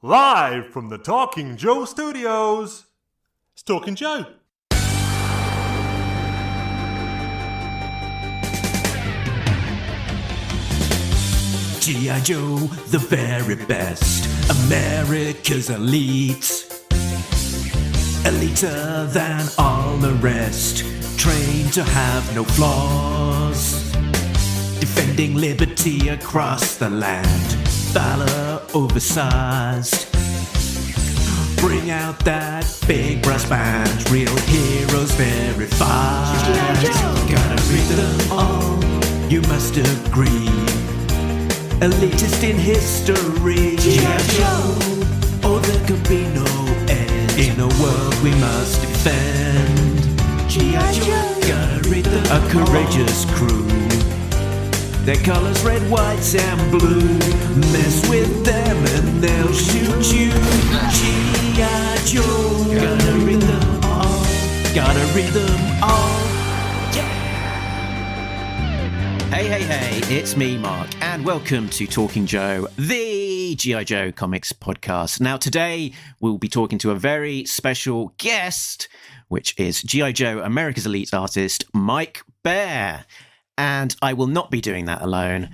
Live from the Talking Joe Studios, it's Talking Joe. G.I. Joe, the very best, America's elite. Eliter than all the rest, trained to have no flaws. Defending liberty across the land, valor oversized. Bring out that big brass band, real heroes verified. Gotta read them all, you must agree. Elitist in history, G.I. Joe, oh there could be no end. In a world we must defend, G.I. Joe, gotta read them all. A courageous crew, their colors red, white and blue. Mess with them and they'll shoot you. G.I. Joe, gotta read them all. Gotta read them all. Yeah. Hey, it's me, Mark, and welcome to Talking Joe, the G.I. Joe comics podcast. Now today we'll be talking to a very special guest, which is G.I. Joe America's Elite Artist, Mike Bear. And I will not be doing that alone.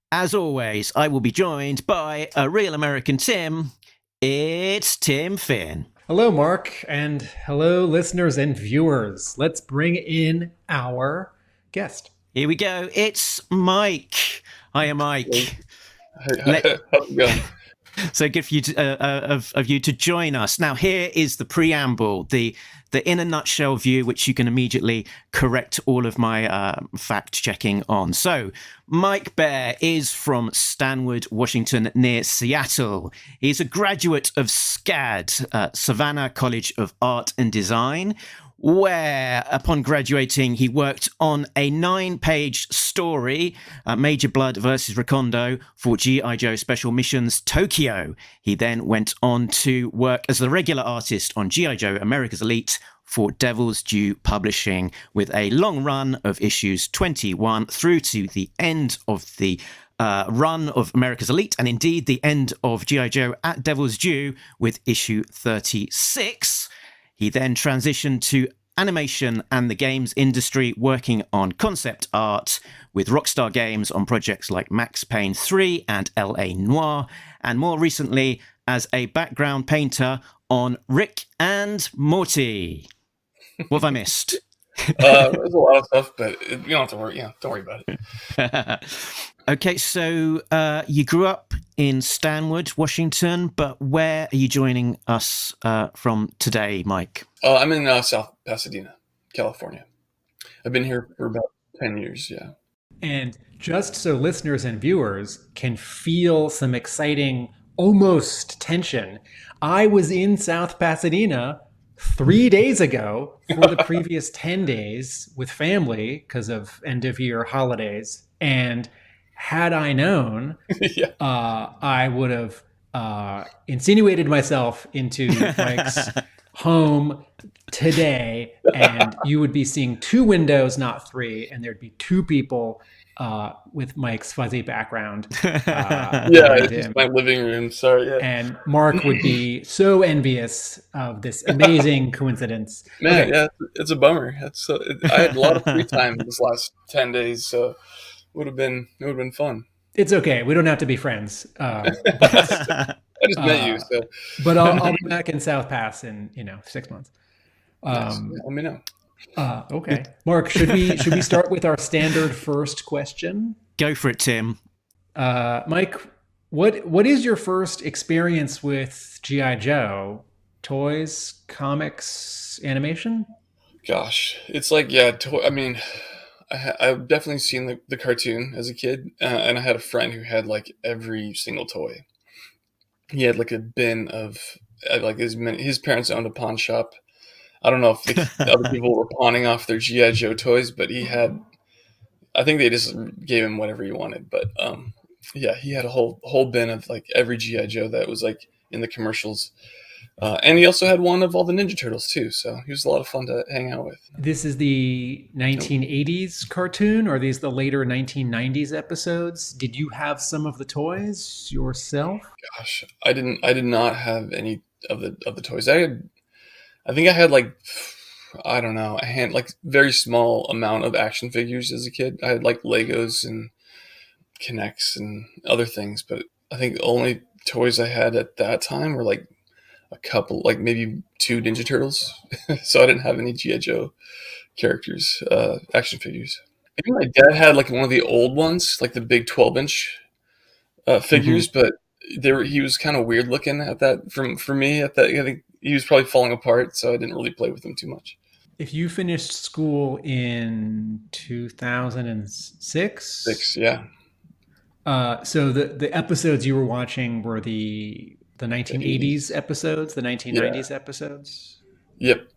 As always, I will be joined by a real American Tim. It's Tim Finn. Hello, Mark, and hello, listeners and viewers. Let's bring in our guest. Here we go. It's Mike. Hiya, Mike. How's it going? So good for you of you to join us. Now, here is the preamble, the in a nutshell view, which you can immediately correct all of my fact-checking on. So, Mike Bear is from Stanwood, Washington, near Seattle. He's a graduate of SCAD, Savannah College of Art and Design, where, upon graduating, he worked on a 9-page story, Major Bludd versus Recondo, for G.I. Joe Special Missions Tokyo. He then went on to work as the regular artist on G.I. Joe America's Elite for Due G.I Publishing, with a long run of issues 21 through to the end of the run of America's Elite, and indeed the end of G.I. Joe at Devil's Due with issue 36. He then transitioned to animation and the games industry, working on concept art with Rockstar Games on projects like Max Payne 3 and L.A. Noire, and more recently as a background painter on Rick and Morty. What have I missed? There's a lot of stuff, but you don't have to worry. Yeah, don't worry about it. Okay, so you grew up in Stanwood, Washington, but where are you joining us from today, Mike? I'm in South Pasadena, California. I've been here for about 10 years, yeah. And just so listeners and viewers can feel some exciting, almost tension, I was in South Pasadena 3 days ago for the previous 10 days with family because of end-of-year holidays. And had I known, Yeah. I would have insinuated myself into Mike's home today, and you would be seeing 2 windows, not 3, and there'd be 2 people with Mike's fuzzy background. Yeah, it's just my living room. Sorry. Yeah. And Mark would be so envious of this amazing coincidence. Man, Okay. yeah, it's a bummer. I had a lot of free time this last 10 days, so it would have been fun. It's okay. We don't have to be friends. I just met you, so But I'll be back in South Pass in 6 months. let me know. Okay, Mark, should we start with our standard first question? Go for it, Tim. Mike, what is your first experience with G.I. Joe? Toys, comics, animation? Gosh, it's like, yeah, I mean, I've definitely seen the cartoon as a kid, and I had a friend who had like every single toy. He had like a bin of like his parents owned a pawn shop. I don't know if the other people were pawning off their G.I. Joe toys, but I think they just gave him whatever he wanted. But yeah, he had a whole bin of like every G.I. Joe that was like in the commercials. And he also had one of all the Ninja Turtles too, so he was a lot of fun to hang out with. This is the 1980s cartoon, or are these the later 1990s episodes? Did you have some of the toys yourself? Gosh, I did not have any of the toys. I think I had like, I don't know, a hand like very small amount of action figures as a kid. I had like Legos and Kinects and other things, but I think the only toys I had at that time were like a couple, like maybe 2 Ninja Turtles. So I didn't have any G.I. Joe characters, action figures. I think my dad had like one of the old ones, like the big 12-inch figures, but he was kind of weird looking at that for me at that. I think he was probably falling apart, so I didn't really play with him too much. If you finished school in 2006, 6, yeah. So the episodes you were watching were the 1980s episodes, the 1990s episodes. Yep.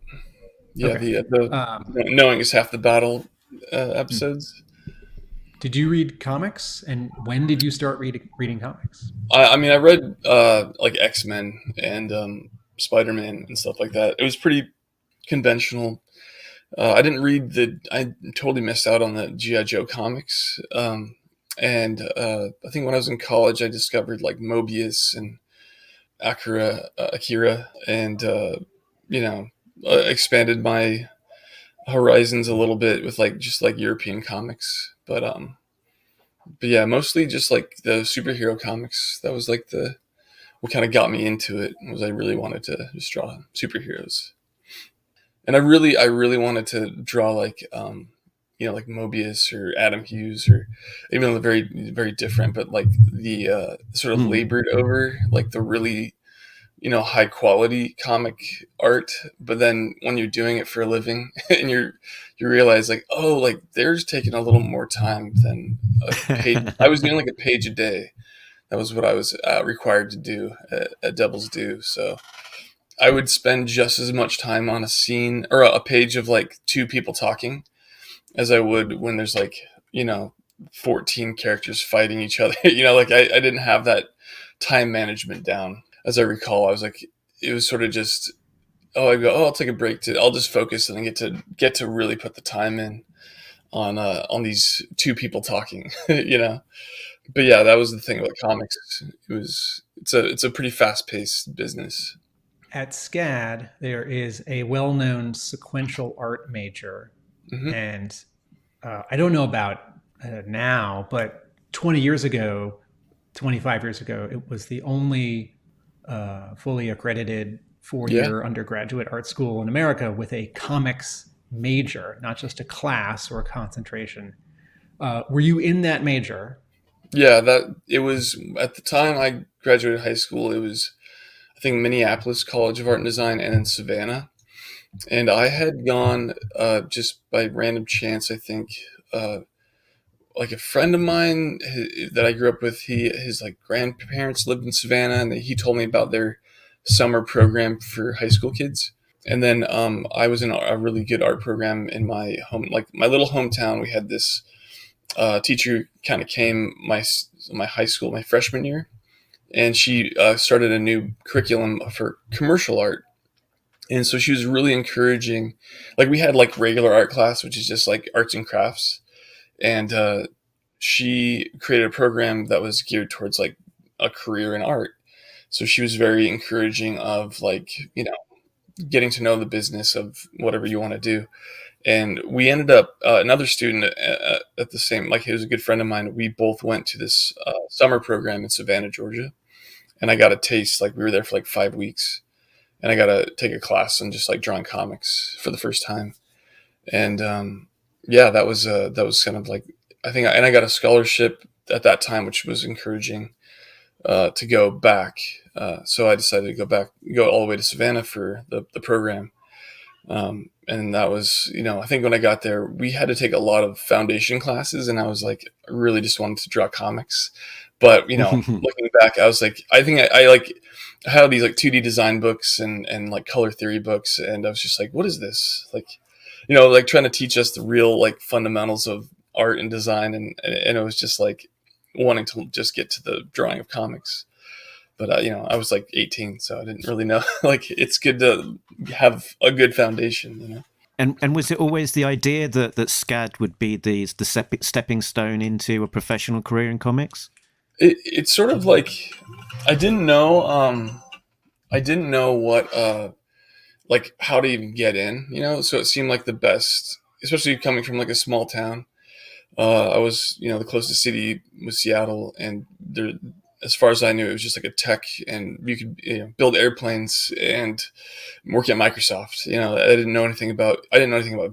Yeah, Okay. the knowing is half the battle episodes. Did you read comics, and when did you start reading comics? I mean, I read like X-Men and Spider-Man and stuff like that. It was pretty conventional. I didn't read I totally missed out on the G.I. Joe comics. And I think when I was in college, I discovered like Mobius and Akira, and expanded my horizons a little bit with like just like European comics. But yeah, mostly just like the superhero comics. That was like what kind of got me into it, was I really wanted to just draw superheroes. And I really wanted to draw like like Mobius or Adam Hughes, or even though they're very, very different, but like the sort of labored over, like the really, high quality comic art. But then when you're doing it for a living and you realize like, oh, like they're just taking a little more time than a page. I was doing like a page a day. That was what I was required to do at Devil's Due. So I would spend just as much time on a scene or a page of like 2 people talking as I would when there's like, 14 characters fighting each other. Like I didn't have that time management down. As I recall, I was like, it was sort of just, I'll take a break I'll just focus and then get to really put the time in on these 2 people talking, But yeah, that was the thing about comics. It's a pretty fast paced business. At SCAD, there is a well-known sequential art major, and I don't know about now, but 25 years ago, it was the only fully accredited 4-year undergraduate art school in America with a comics major, not just a class or a concentration. Were you in that major? Yeah, it was at the time I graduated high school. It was, I think, Minneapolis College of Art and Design, and in Savannah. And I had gone just by random chance, I think, like a friend of mine that I grew up with, his like grandparents lived in Savannah, and he told me about their summer program for high school kids. And then I was in a really good art program in my home, like my little hometown. We had this teacher kind of came my high school, my freshman year, and she started a new curriculum for commercial art. And so she was really encouraging. Like we had like regular art class, which is just like arts and crafts. And she created a program that was geared towards like a career in art. So she was very encouraging of like, getting to know the business of whatever you want to do. And we ended up, another student at the same, like he was a good friend of mine. We both went to this summer program in Savannah, Georgia. And I got a taste, like we were there for like 5 weeks. And I got to take a class on just like drawing comics for the first time. And that was kind of like, and I got a scholarship at that time, which was encouraging to go back. So I decided to go all the way to Savannah for the program. And that was, I think when I got there, we had to take a lot of foundation classes, and I was like, I really just wanted to draw comics. But, looking back, I was like, I think I like had these like 2D design books and like color theory books. And I was just like, what is this? Like, like trying to teach us the real like fundamentals of art and design. And it was just like wanting to just get to the drawing of comics. but I was like 18, so I didn't really know. Like, it's good to have a good foundation. And was it always the idea that SCAD would be the stepping stone into a professional career in comics? It's sort of like I didn't know. I didn't know what like how to even get in. So it seemed like the best, especially coming from like a small town. I was, the closest city was Seattle, and there, as far as I knew, it was just like a tech, and you could build airplanes and work at Microsoft. I didn't know anything about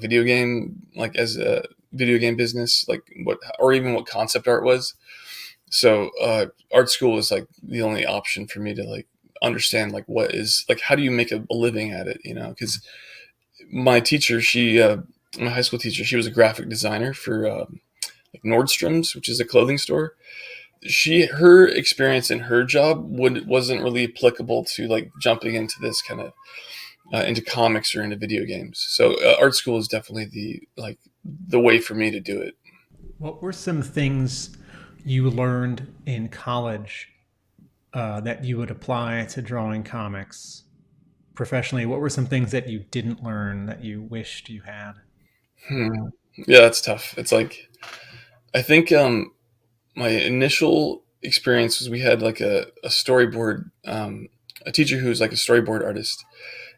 video game, like as a video game business, like what, or even what concept art was. So art school was like the only option for me to like understand like what is like how do you make a living at it, because my teacher, my high school teacher, she was a graphic designer for like Nordstrom's, which is a clothing store. Her experience in her job wasn't really applicable to like jumping into this kind of into comics or into video games. So art school is definitely the way for me to do it. What were some things you learned in college that you would apply to drawing comics professionally? What were some things that you didn't learn that you wished you had? Yeah, that's tough. It's like, I think my initial experience was we had like a storyboard, a teacher who was like a storyboard artist.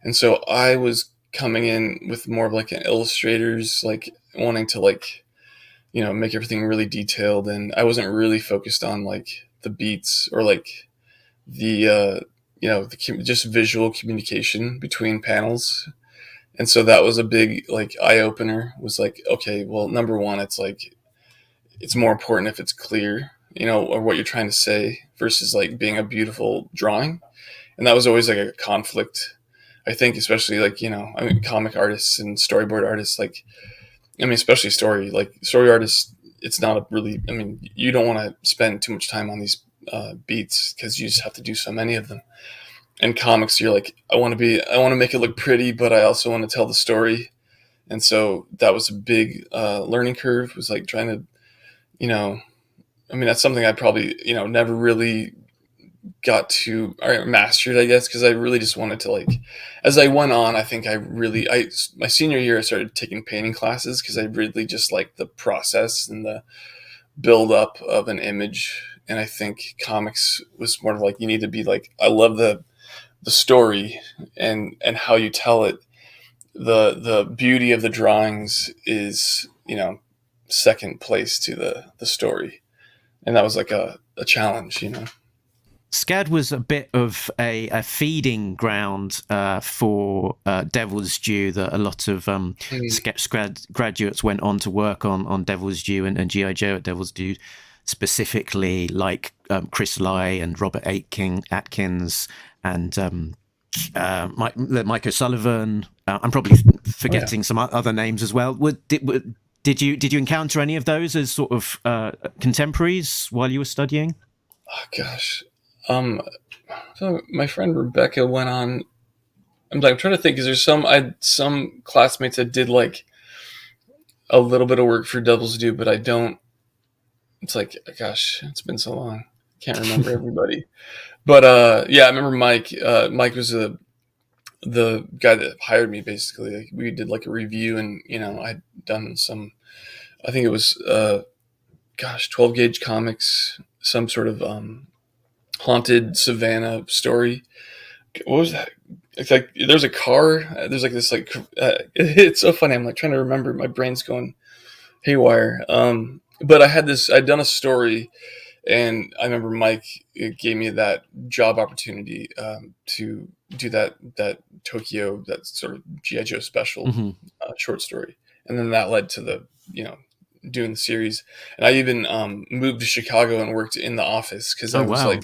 And so I was coming in with more of like an illustrator's, like wanting to like, make everything really detailed. And I wasn't really focused on like the beats or like the just visual communication between panels. And so that was a big like eye opener, was like, okay, well, number one, it's like, it's more important if it's clear, or what you're trying to say versus like being a beautiful drawing. And that was always like a conflict, I think, especially like, comic artists and storyboard artists, like, especially story artists, it's not a really, you don't want to spend too much time on these beats because you just have to do so many of them. And comics, you're like, I want to make it look pretty, but I also want to tell the story. And so that was a big learning curve, was like trying to, that's something I probably, never really got to or mastered, I guess, because I really just wanted to, like, as I went on, I think my senior year, I started taking painting classes because I really just liked the process and the build up of an image. And I think comics was more like, you need to be like, I love the story and how you tell it. The beauty of the drawings is, second place to the story. And that was like a challenge, SCAD was a bit of a feeding ground for Devil's Due, that a lot of SCAD graduates went on to work on Devil's Due and G.I. Joe at Devil's Due, specifically like Chris Lai and Robert Atkins and Mike O'Sullivan. I'm probably forgetting some other names as well. Did you encounter any of those as sort of contemporaries while you were studying? Oh gosh, so my friend Rebecca went on. I'm trying to think. Is there some classmates that did like a little bit of work for Devil's Due, but I don't. It's like, gosh, it's been so long. Can't remember everybody. But yeah, I remember Mike. Mike was the guy that hired me, basically. Like, we did like a review, and I'd done some, I think it was 12 gauge comics, some sort of haunted Savannah story. What was that? It's like there's a car. There's like this like it's so funny. I'm like trying to remember. My brain's going haywire. But I'd done a story, and I remember Mike gave me that job opportunity to do that Tokyo, that sort of G.I. Joe special short story. And then that led to the, doing the series. And I even moved to Chicago and worked in the office because I was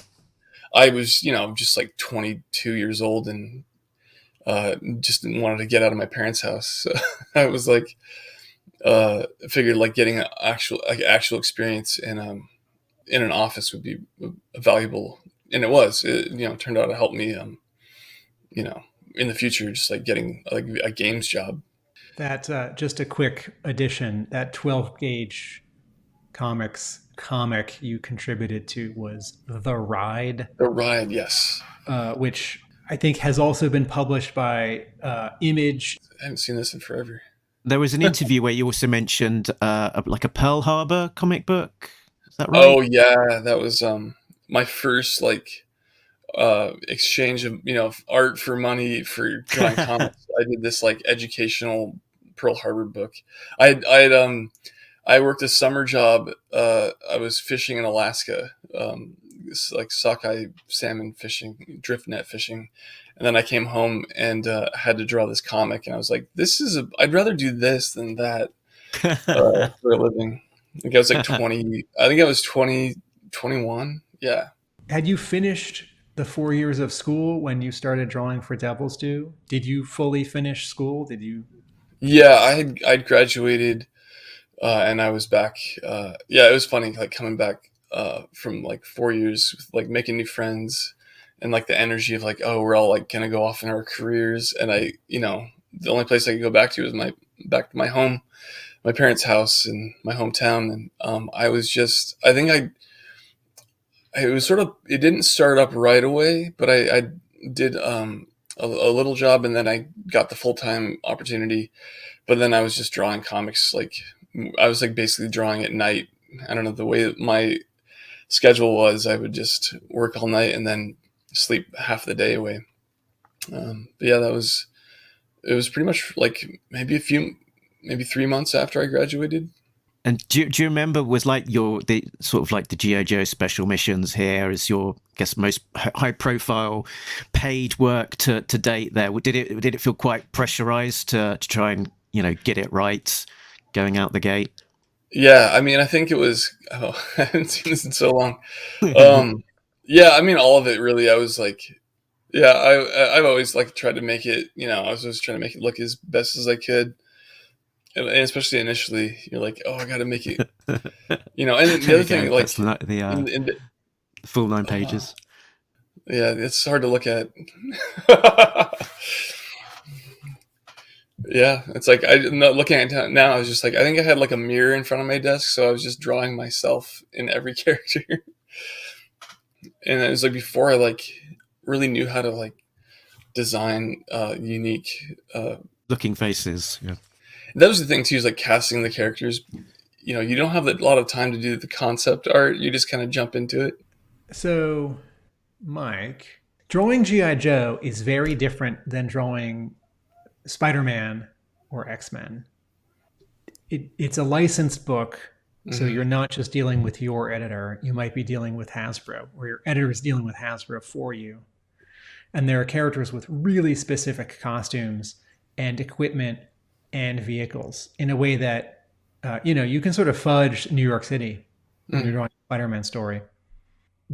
just like 22 years old and just wanted to get out of my parents' house. So I was like, figured like getting an actual experience in an office would be valuable, and it was. It turned out to help me, in the future, just like getting like a games job. That just a quick addition. That 12 gauge comics comic you contributed to was The Ride, The Ride, yes. which I think has also been published by Image. I haven't seen this in forever. There was an interview where you also mentioned like a Pearl Harbor comic book. Is that right? Oh yeah, that was my first like exchange of art for money for drawing comics. I did this like educational Pearl Harbor book. I worked a summer job. I was fishing in Alaska, this, like sockeye salmon fishing, drift net fishing, and then I came home and had to draw this comic. And I was like, I'd rather do this than that for a living. I think I was like 20. I think I was 20, 21. Yeah. Had you finished the 4 years of school when you started drawing for Devil's Due? Did you fully finish school? Did you? Yeah, I'd graduated, and I was back. Yeah, it was funny, like coming back from like 4 years, with, like making new friends, and like the energy of like, oh, we're all like gonna go off in our careers, and the only place I could go back to was back to my home, my parents' house in my hometown, and I think it was sort of, it didn't start up right away, but I did a little job, and then I got the full-time opportunity. But then I was just drawing comics, like I was like basically drawing at night. I don't know, the way that my schedule was, I would just work all night and then sleep half the day away. But yeah, it was pretty much like maybe 3 months after I graduated. And do you remember, was like the sort of like the G.I. Joe special missions here is your, I guess, most high profile paid work to date there? Did it feel quite pressurized to try and, get it right going out the gate? Yeah, I mean, I think it was, I haven't seen this in so long. Yeah, I mean, all of it really. I was like, yeah, I've always like tried to make it, I was always trying to make it look as best as I could. And especially initially, you're like, oh, I got to make it, And the other thing, like the full 9 pages. Yeah, it's hard to look at. Yeah, it's like I'm not looking at it now. I was just like, I think I had like a mirror in front of my desk, so I was just drawing myself in every character. And it was like before I like really knew how to like design unique looking faces. Yeah. That was the thing too, is like casting the characters. You don't have a lot of time to do the concept art. You just kind of jump into it. So, Mike, drawing G.I. Joe is very different than drawing Spider-Man or X-Men. It's a licensed book, so you're not just dealing with your editor. You might be dealing with Hasbro, or your editor is dealing with Hasbro for you. And there are characters with really specific costumes and equipment and vehicles in a way that, you can sort of fudge New York City when you're drawing a Spider-Man story.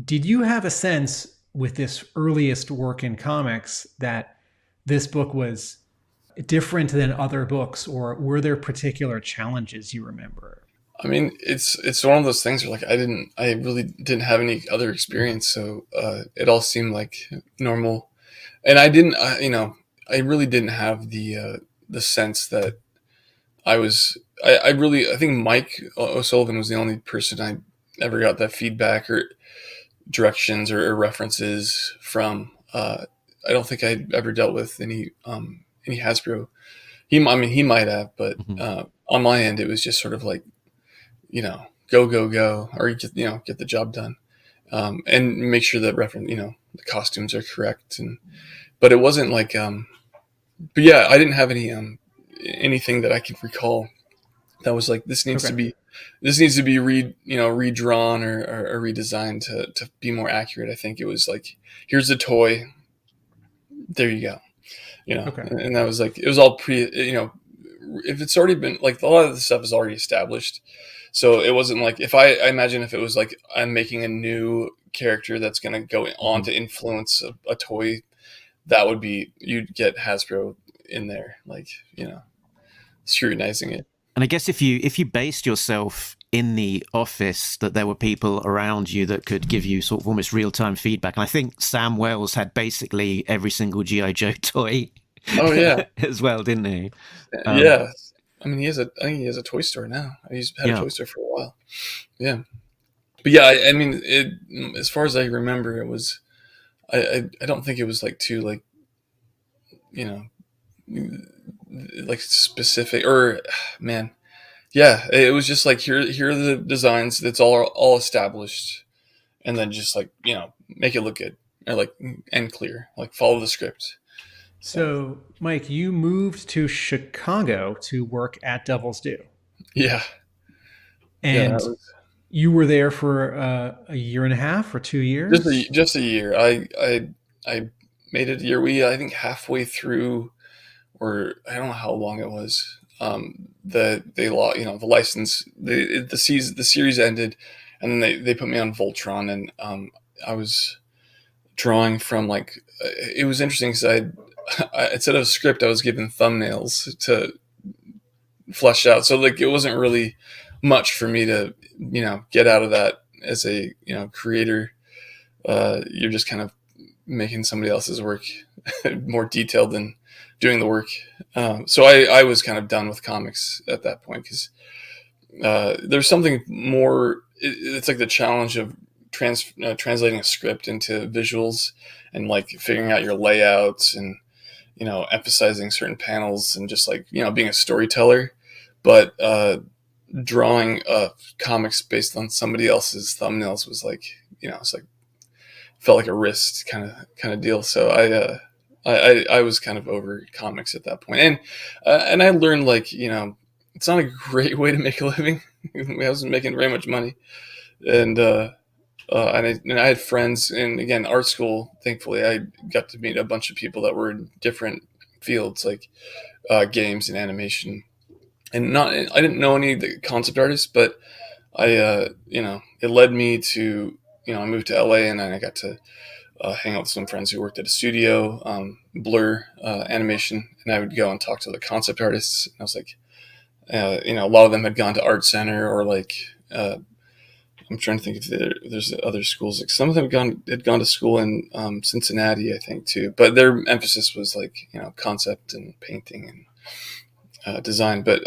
Did you have a sense with this earliest work in comics that this book was different than other books, or were there particular challenges you remember? I mean, it's one of those things where like I really didn't have any other experience, so it all seemed like normal, and I really didn't have the sense that I think Mike O'Sullivan was the only person I ever got that feedback or directions or references from. I don't think I ever dealt with any Hasbro. He might have, but on my end, it was just sort of like, go, or get the job done, and make sure that the costumes are correct. But it wasn't like, but yeah, I didn't have anything that I could recall that was like, this needs to be redrawn or redesigned to be more accurate. I think it was like, here's a toy, there you go. And that was like, it was all if it's already been like, a lot of the stuff is already established. So it wasn't like, I imagine if it was like, I'm making a new character that's going to go on to influence a toy, that would be, you'd get Hasbro in there, like, scrutinizing it. And I guess if you based yourself in the office, that there were people around you that could give you sort of almost real-time feedback. And I think Sam Wells had basically every single G.I. Joe toy. Oh yeah, as well, didn't he? Yeah, I mean, I think he has a toy store now. He's had a toy store for a while. Yeah. But yeah, I mean, it as far as I remember, it was I don't think it was like too like, you know, like specific or man, yeah, it was just like here are the designs that's all established, and then just like, make it look good, or like, and clear, like follow the script. So So, Mike, you moved to Chicago to work at Devil's Due, yeah, yeah, that and was you were there for a year and a half or 2 years. just a year. I made it a year. We I think halfway through, or I don't know how long it was. The license, the series ended, and then they put me on Voltron, and I was drawing from like, it was interesting because instead of a script, I was given thumbnails to flesh out. So like, it wasn't really much for me to get out of that as a creator. You're just kind of making somebody else's work more detailed than doing the work. So I was kind of done with comics at that point, because there's something more. It's like the challenge of translating a script into visuals, and like figuring out your layouts, and emphasizing certain panels, and just like being a storyteller. But drawing comics based on somebody else's thumbnails was like, it's like, felt like a wrist kind of deal. So I was kind of over comics at that point, and I learned, like, it's not a great way to make a living. I wasn't making very much money, and I had friends, and again, art school. Thankfully, I got to meet a bunch of people that were in different fields, like games and animation, and I didn't know any of the concept artists, but it led me to, I moved to LA, and then I got to hang out with some friends who worked at a studio, Blur Animation, and I would go and talk to the concept artists. And I was like, a lot of them had gone to Art Center, or like, I'm trying to think if there's other schools. Like, some of them had gone to school in Cincinnati, I think, too. But their emphasis was like, concept and painting and design. But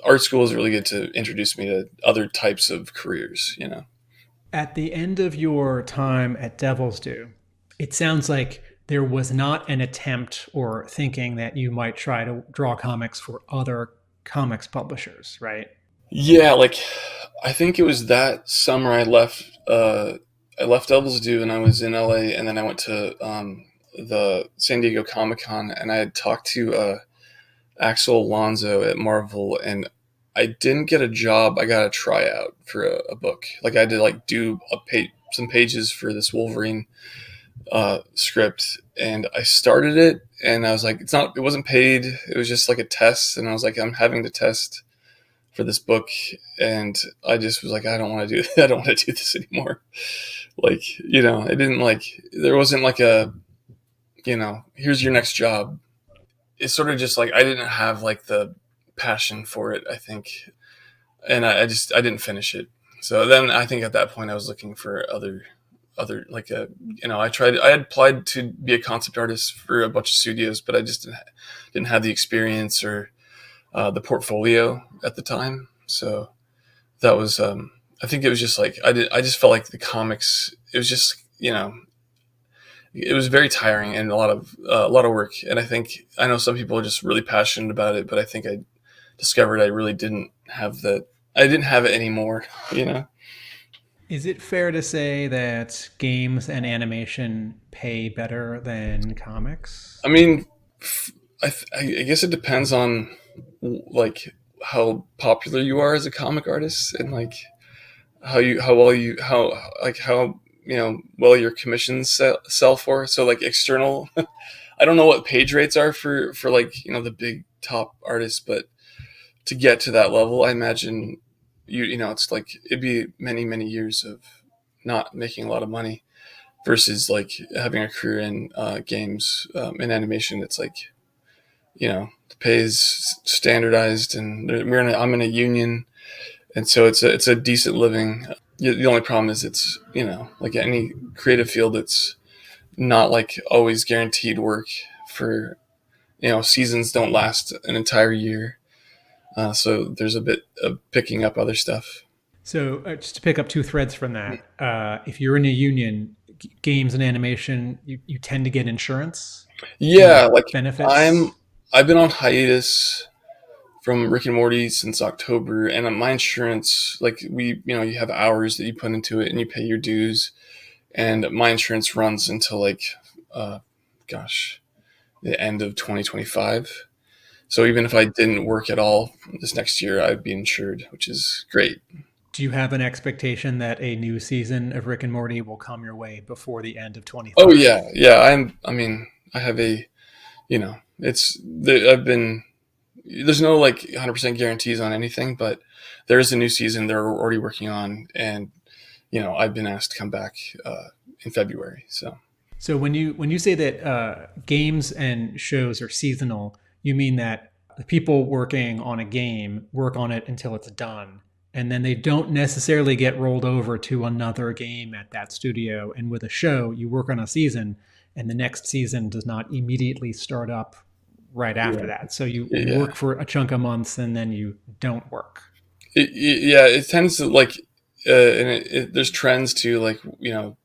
art school is really good to introduce me to other types of careers. At the end of your time at Devil's Due, it sounds like there was not an attempt or thinking that you might try to draw comics for other comics publishers, right? Yeah, like, I think it was that summer I left. I left Devil's Due, and I was in LA, and then I went to the San Diego Comic-Con, and I had talked to Axel Alonso at Marvel, and I didn't get a job. I got a tryout for a book. Like, I had to like do some pages for this Wolverine script, and I started it, and I was like, it wasn't paid. It was just like a test, and I was like, I'm having to test for this book, and I just was like, I don't want to do this anymore. Like, I didn't like. There wasn't like a, here's your next job. It's sort of just like, I didn't have like the passion for it, I think, and I didn't finish it. So then I think at that point I was looking for other like I had applied to be a concept artist for a bunch of studios, but I just didn't have the experience or the portfolio at the time. So that was I think it was just like, I just felt like the comics, it was just, it was very tiring and a lot of work. And I know some people are just really passionate about it, but I think I discovered I really didn't have that. I didn't have it anymore, Is it fair to say that games and animation pay better than comics? I mean, I guess it depends on like how popular you are as a comic artist, and like how well your commissions sell for. So like external, I don't know what page rates are for like, the big top artists, but to get to that level, I imagine it's like, it'd be many, many years of not making a lot of money, versus like having a career in games, in animation. It's like, the pay is standardized, and I'm in a union, and so it's a decent living. The only problem is it's, like any creative field, it's not like always guaranteed work for, seasons don't last an entire year. So there's a bit of picking up other stuff. So just to pick up two threads from that, if you're in a union, games and animation, you tend to get insurance, Yeah, like benefits. I've been on hiatus from Rick and Morty since October, and my insurance, like you have hours that you put into it, and you pay your dues, and my insurance runs until like, uh, gosh, the end of 2025. So even if I didn't work at all this next year, I'd be insured, which is great. Do you have an expectation that a new season of Rick and Morty will come your way before the end of Oh 25? yeah, yeah. I mean, I have a, I've been. There's no like 100% guarantees on anything, but there is a new season they're already working on, and I've been asked to come back in February. So So when you say that games and shows are seasonal, you mean that the people working on a game work on it until it's done, and then they don't necessarily get rolled over to another game at that studio. And with a show, you work on a season, and the next season does not immediately start up right after yeah, that. So you yeah, work for a chunk of months, and then you don't work. yeah. It tends to like, and there's trends too. Like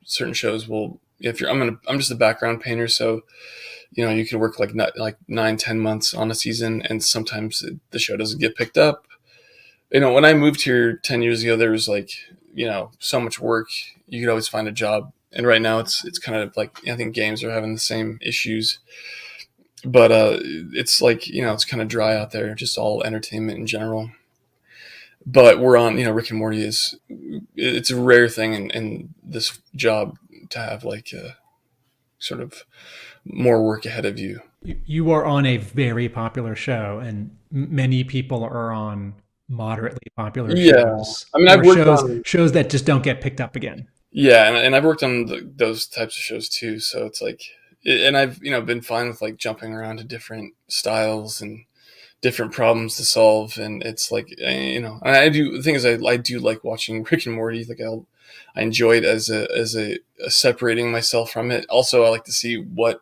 certain shows will. If you're, I'm just a background painter, so you can work like not like 9, 10 months on a season, and sometimes the show doesn't get picked up. When I moved here 10 years ago, there was like so much work. You could always find a job, and right now it's kind of like I think games are having the same issues, but it's like it's kind of dry out there, just all entertainment in general. But we're on Rick and Morty is it's a rare thing in this job to have like sort of more work ahead of you. You are on a very popular show, and many people are on moderately popular Yeah, shows I mean or I've worked shows on shows that just don't get picked up again. yeah, and I've worked on those types of shows too. So it's like, and I've been fine with like jumping around to different styles and different problems to solve, and it's like and I do the thing is I do like watching Rick and Morty. Like I enjoy it as a separating myself from it. Also, I like to see what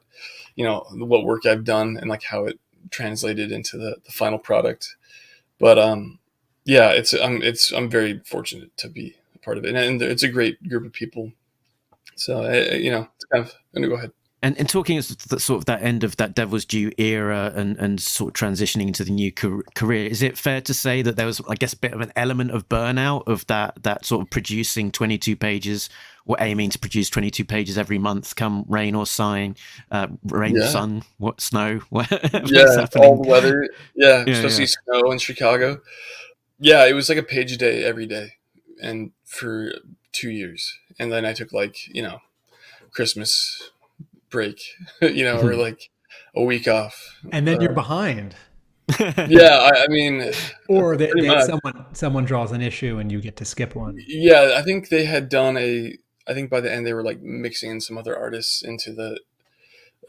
work I've done and like how it translated into the final product. But yeah, I'm very fortunate to be a part of it, and it's a great group of people. So it's kind of. I'm gonna go ahead. And talking as the sort of that end of that Devil's Due era and sort of transitioning into the new career, is it fair to say that there was, I guess, a bit of an element of burnout of that sort of producing 22 pages or aiming to produce 22 pages every month, come rain or rain, Yeah, sun, snow, whatever's yeah, all happening? the weather. Yeah, Yeah, especially yeah. snow in Chicago. Yeah, it was like a page a day every day, and for 2 years, and then I took like Christmas break, or like a week off. And then you're behind, Yeah, I mean, or pretty that much. someone draws an issue and you get to skip one. Yeah, I think they had done I think by the end they were like mixing in some other artists into to,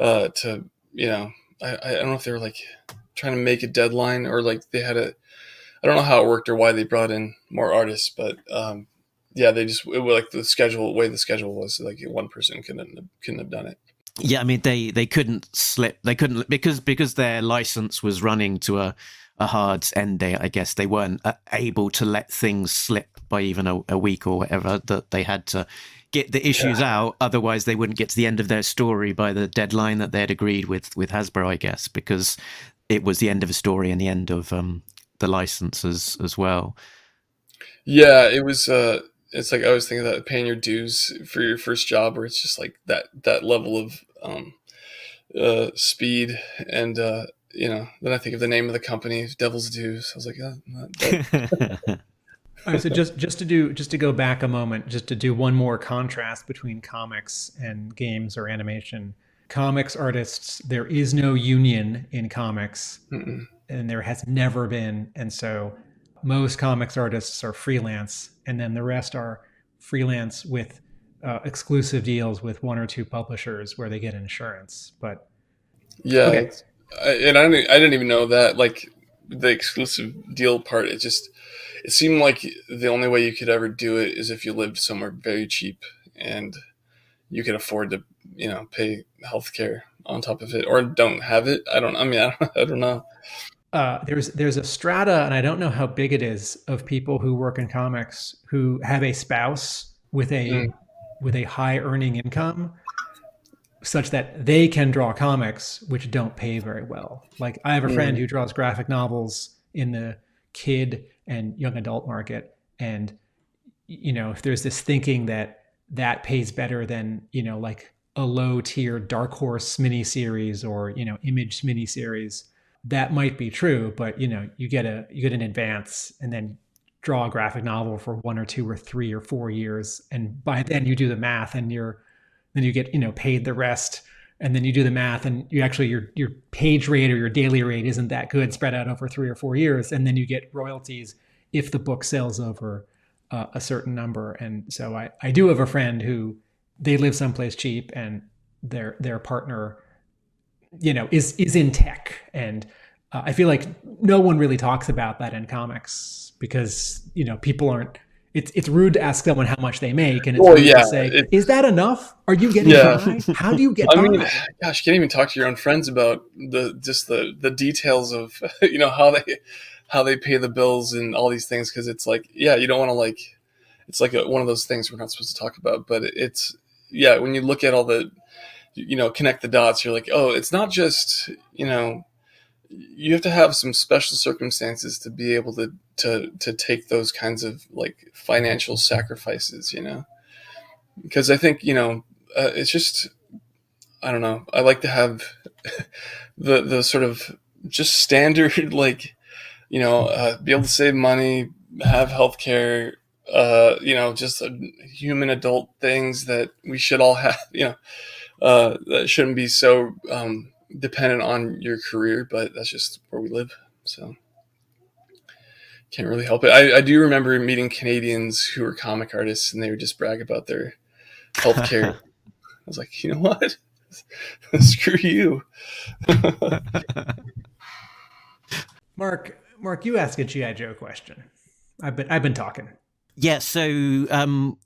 I don't know if they were like trying to make a deadline or like they had I don't know how it worked or why they brought in more artists, but, yeah, it was like way the schedule was like one person couldn't have done it. Yeah, I mean they couldn't slip. They couldn't because their license was running to a hard end date. I guess they weren't able to let things slip by even a week or whatever. That they had to get the issues Yeah. out. Otherwise, they wouldn't get to the end of their story by the deadline that they had agreed with Hasbro. I guess because it was the end of a story and the end of the licenses as well. Yeah, it was, it's like I was thinking that paying your dues for your first job where it's just like that level of, speed and, then I think of the name of the company, Devil's Dues. I was like, oh, All right, so just to go back a moment, just to do one more contrast between comics and games or animation. Comics artists, there is no union in comics, mm-mm. and there has never been. And so most comics artists are freelance, and then the rest are freelance with exclusive deals with one or two publishers where they get insurance. But Yeah, okay, and I didn't even know that like the exclusive deal part. It seemed like the only way you could ever do it is if you lived somewhere very cheap and you could afford to pay healthcare on top of it, or don't have it. I don't. I mean, I don't know. there's a strata, and I don't know how big it is, of people who work in comics who have a spouse with Mm. a high earning income, such that they can draw comics which don't pay very well. Like I have a friend who draws graphic novels in the kid and young adult market, and if there's this thinking that that pays better than like a low tier Dark Horse miniseries or Image miniseries, that might be true. But you get an advance and then draw a graphic novel for 1 or 2 or 3 or 4 years, and by then you do the math, and then you get paid the rest, and then you do the math, and you actually your page rate or your daily rate isn't that good spread out over 3 or 4 years, and then you get royalties if the book sells over a certain number. And so I do have a friend who, they live someplace cheap, and their partner is in tech, and I feel like no one really talks about that in comics, because people aren't. It's rude to ask someone how much they make, and it's rude to say, "Is that enough? Are you getting by? How do you get by?" I mean, gosh, you can't even talk to your own friends about the details of how they pay the bills and all these things, because it's like, yeah, you don't want to it's like one of those things we're not supposed to talk about, but it's when you look at all the connect the dots, you're like, oh, it's not just you have to have some special circumstances to be able to take those kinds of like financial sacrifices, because I think it's just, I don't know, I like to have the sort of just standard like be able to save money, have healthcare, just human adult things that we should all have, that shouldn't be so dependent on your career, but that's just where we live, so can't really help it. I do remember meeting Canadians who were comic artists, and they would just brag about their healthcare. I was like, you know what? Screw you. Mark, you ask a G.I. Joe question. I've been talking. Yeah, so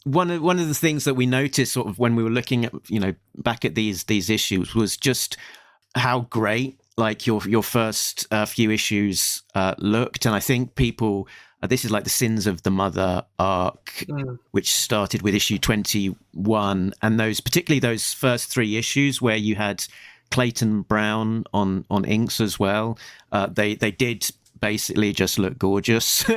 one of the things that we noticed sort of when we were looking at back at these issues was just how great like your first few issues looked, and I think people this is like the Sins of the Mother arc, which started with issue 21, and particularly those first 3 issues where you had Clayton Brown on inks as well. They did basically just look gorgeous.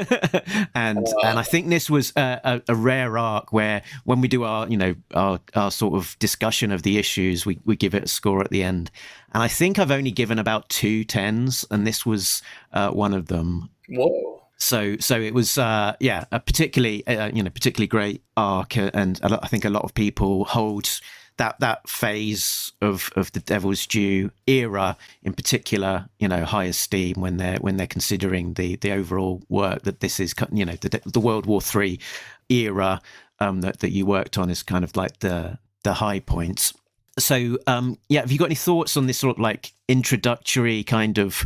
and I think this was a rare arc where when we do our our sort of discussion of the issues, we give it a score at the end, and I think I've only given about 2 10s, and this was one of them. Whoa. So it was a particularly particularly great arc, and I think a lot of people hold that phase of the Devil's Due era in particular, high esteem when they're considering the overall work that this is, the World War III era that you worked on is kind of like the high points. So have you got any thoughts on this sort of like introductory kind of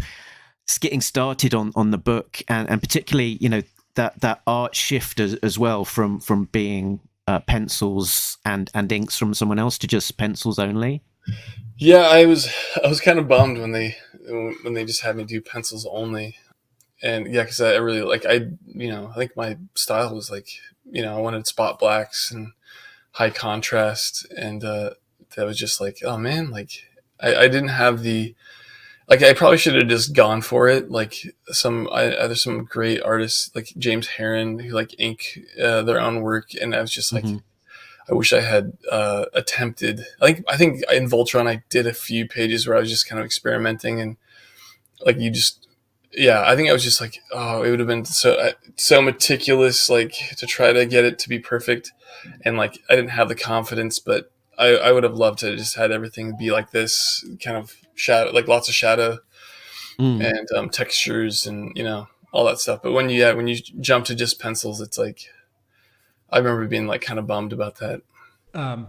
getting started on the book, and particularly that art shift as well from being pencils and inks from someone else to just pencils only? Yeah, I was kind of bummed when they just had me do pencils only, and because I really I think my style was I wanted spot blacks and high contrast, and that was just like, oh man, I didn't have the I probably should have just gone for it. There's some great artists like James Herron who ink their own work, and I was just like, I wish I had attempted. I think in Voltron I did a few pages where I was just kind of experimenting, and I think I was just like, oh, it would have been so meticulous, to try to get it to be perfect, and I didn't have the confidence, but I would have loved to just had everything be like this kind of shadow, lots of shadow and textures and all that stuff. But when you jump to just pencils, it's I remember being kind of bummed about that.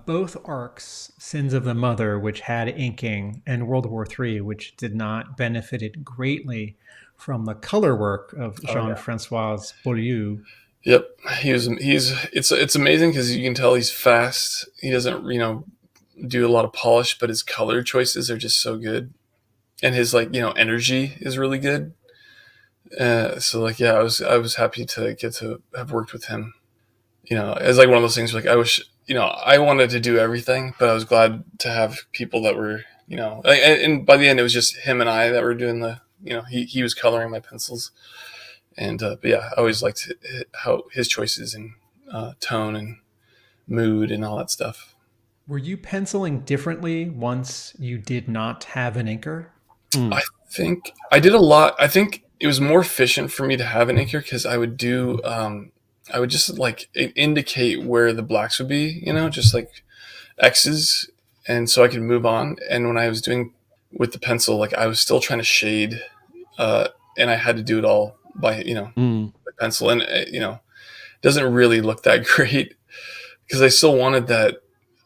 Both arcs, Sins of the Mother, which had inking, and World War III, which did not, benefited greatly from the color work of Jean-Francois Beaulieu. Yep, it's amazing because you can tell he's fast. He doesn't do a lot of polish, but his color choices are just so good, and his energy is really good. So like, yeah, I was happy to get to have worked with him. It's like one of those things where, like, I wish, I wanted to do everything, but I was glad to have people that were, and by the end it was just him and I that were doing he was coloring my pencils. And but yeah, I always liked how his choices and tone and mood and all that stuff. Were you penciling differently once you did not have an inker? I think I did a lot. I think it was more efficient for me to have an inker because I would just like indicate where the blacks would be, just like X's, and so I could move on. And when I was doing with the pencil, like I was still trying to shade, and I had to do it all by by pencil, and it doesn't really look that great because I still wanted that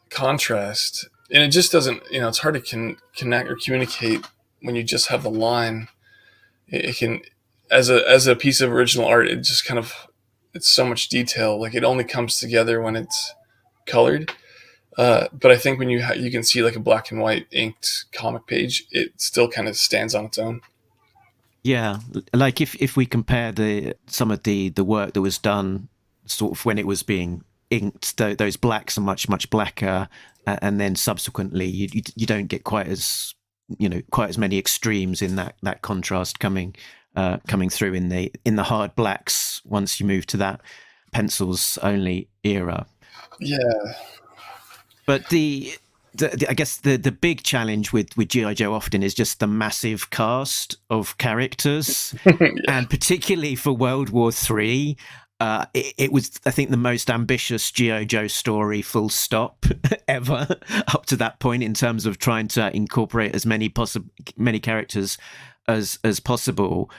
contrast, and it just doesn't. It's hard to connect or communicate when you just have the line. It can, as a piece of original art, it just kind of, it's so much detail. Like it only comes together when it's colored. But I think when you can see like a black and white inked comic page, it still kind of stands on its own. Yeah, like if we compare some of the work that was done, sort of when it was being inked, those blacks are much blacker, and then subsequently you don't get quite as many extremes in that contrast coming through in the hard blacks once you move to that pencils only era. Yeah. But I guess the big challenge with G.I. Joe often is just the massive cast of characters, Yeah. and particularly for World War III, it was, I think, the most ambitious G.I. Joe story, full stop, ever up to that point in terms of trying to incorporate as many characters as possible.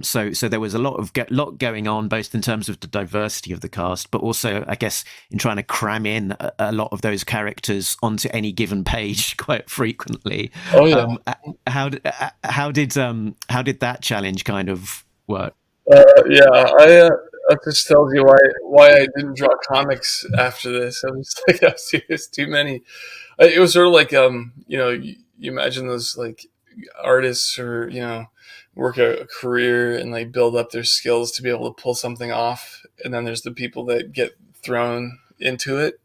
So there was a lot going on, both in terms of the diversity of the cast, but also, I guess, in trying to cram in a lot of those characters onto any given page quite frequently. Oh yeah. How did that challenge kind of work? Yeah. That just tells you why I didn't draw comics after this. I was like, there's too many. It was sort of like you imagine those like artists or work a career and like build up their skills to be able to pull something off, and then there's the people that get thrown into it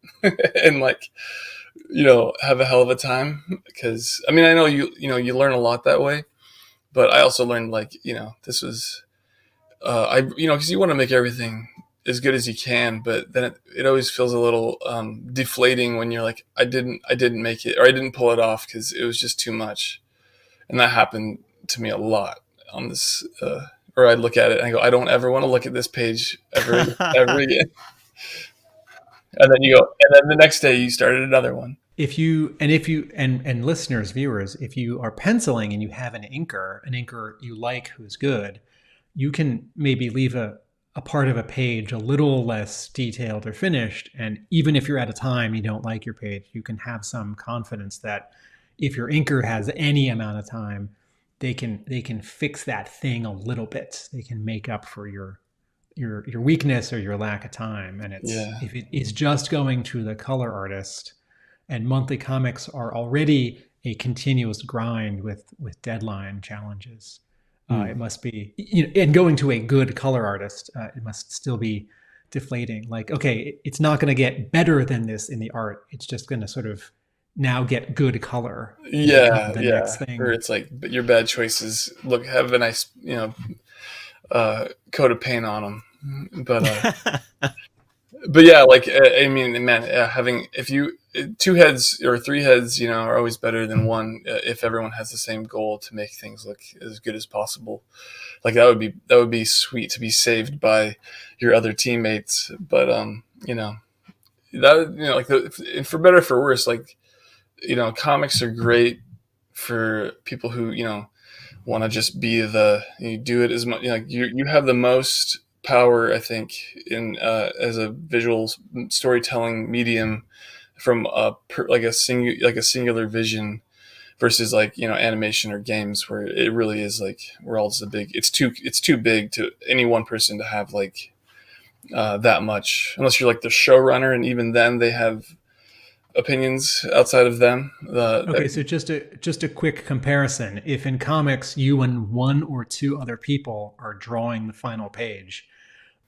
and like have a hell of a time. Because I mean, I know you learn a lot that way, but I also learned like this was because you want to make everything as good as you can, but then it always feels a little deflating when you're like, I didn't make it, or I didn't pull it off because it was just too much. And that happened to me a lot on this, or I'd look at it and I go, I don't ever want to look at this page ever again. And then you go, and then the next day you started another one. If you and listeners, viewers, if you are penciling and you have an inker you like who's good, you can maybe leave a part of a page a little less detailed or finished. And even if you're at a time you don't like your page, you can have some confidence that if your inker has any amount of time, they can fix that thing a little bit. They can make up for your weakness or your lack of time. And if it is just going to the color artist, and monthly comics are already a continuous grind with deadline challenges. It must be, and going to a good color artist, it must still be deflating. Like, okay, it's not going to get better than this in the art. It's just going to sort of now get good color. Next thing. Or it's like your bad choices have a nice, coat of paint on them. But, but yeah, like, I mean, man, having, if you, 2 heads or 3 heads, are always better than one, if everyone has the same goal to make things look as good as possible. Like that would be sweet to be saved by your other teammates. But, like for better or for worse, like, comics are great for people who, want to just be you do it as much, you have the most power, I think, in as a visual storytelling medium from a singular vision versus like animation or games where it really is like we're all just it's too big to any one person to have like that much, unless you're like the showrunner, and even then they have opinions outside of them. Okay, so just a quick comparison. If in comics you and one or two other people are drawing the final page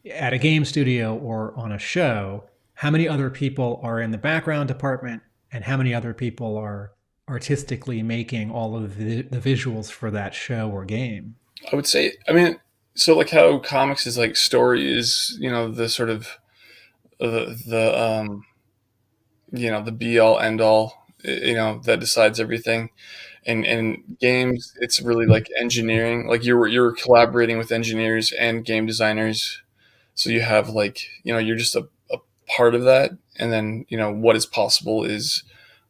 at a game studio or on a show, how many other people are in the background department and how many other people are artistically making all of the visuals for that show or game? I would say, I mean, so like how comics is like story is, the sort of the the be all end all, that decides everything. And games, it's really like engineering. Like you're collaborating with engineers and game designers. So you have like, you're just a part of that. And then, what is possible is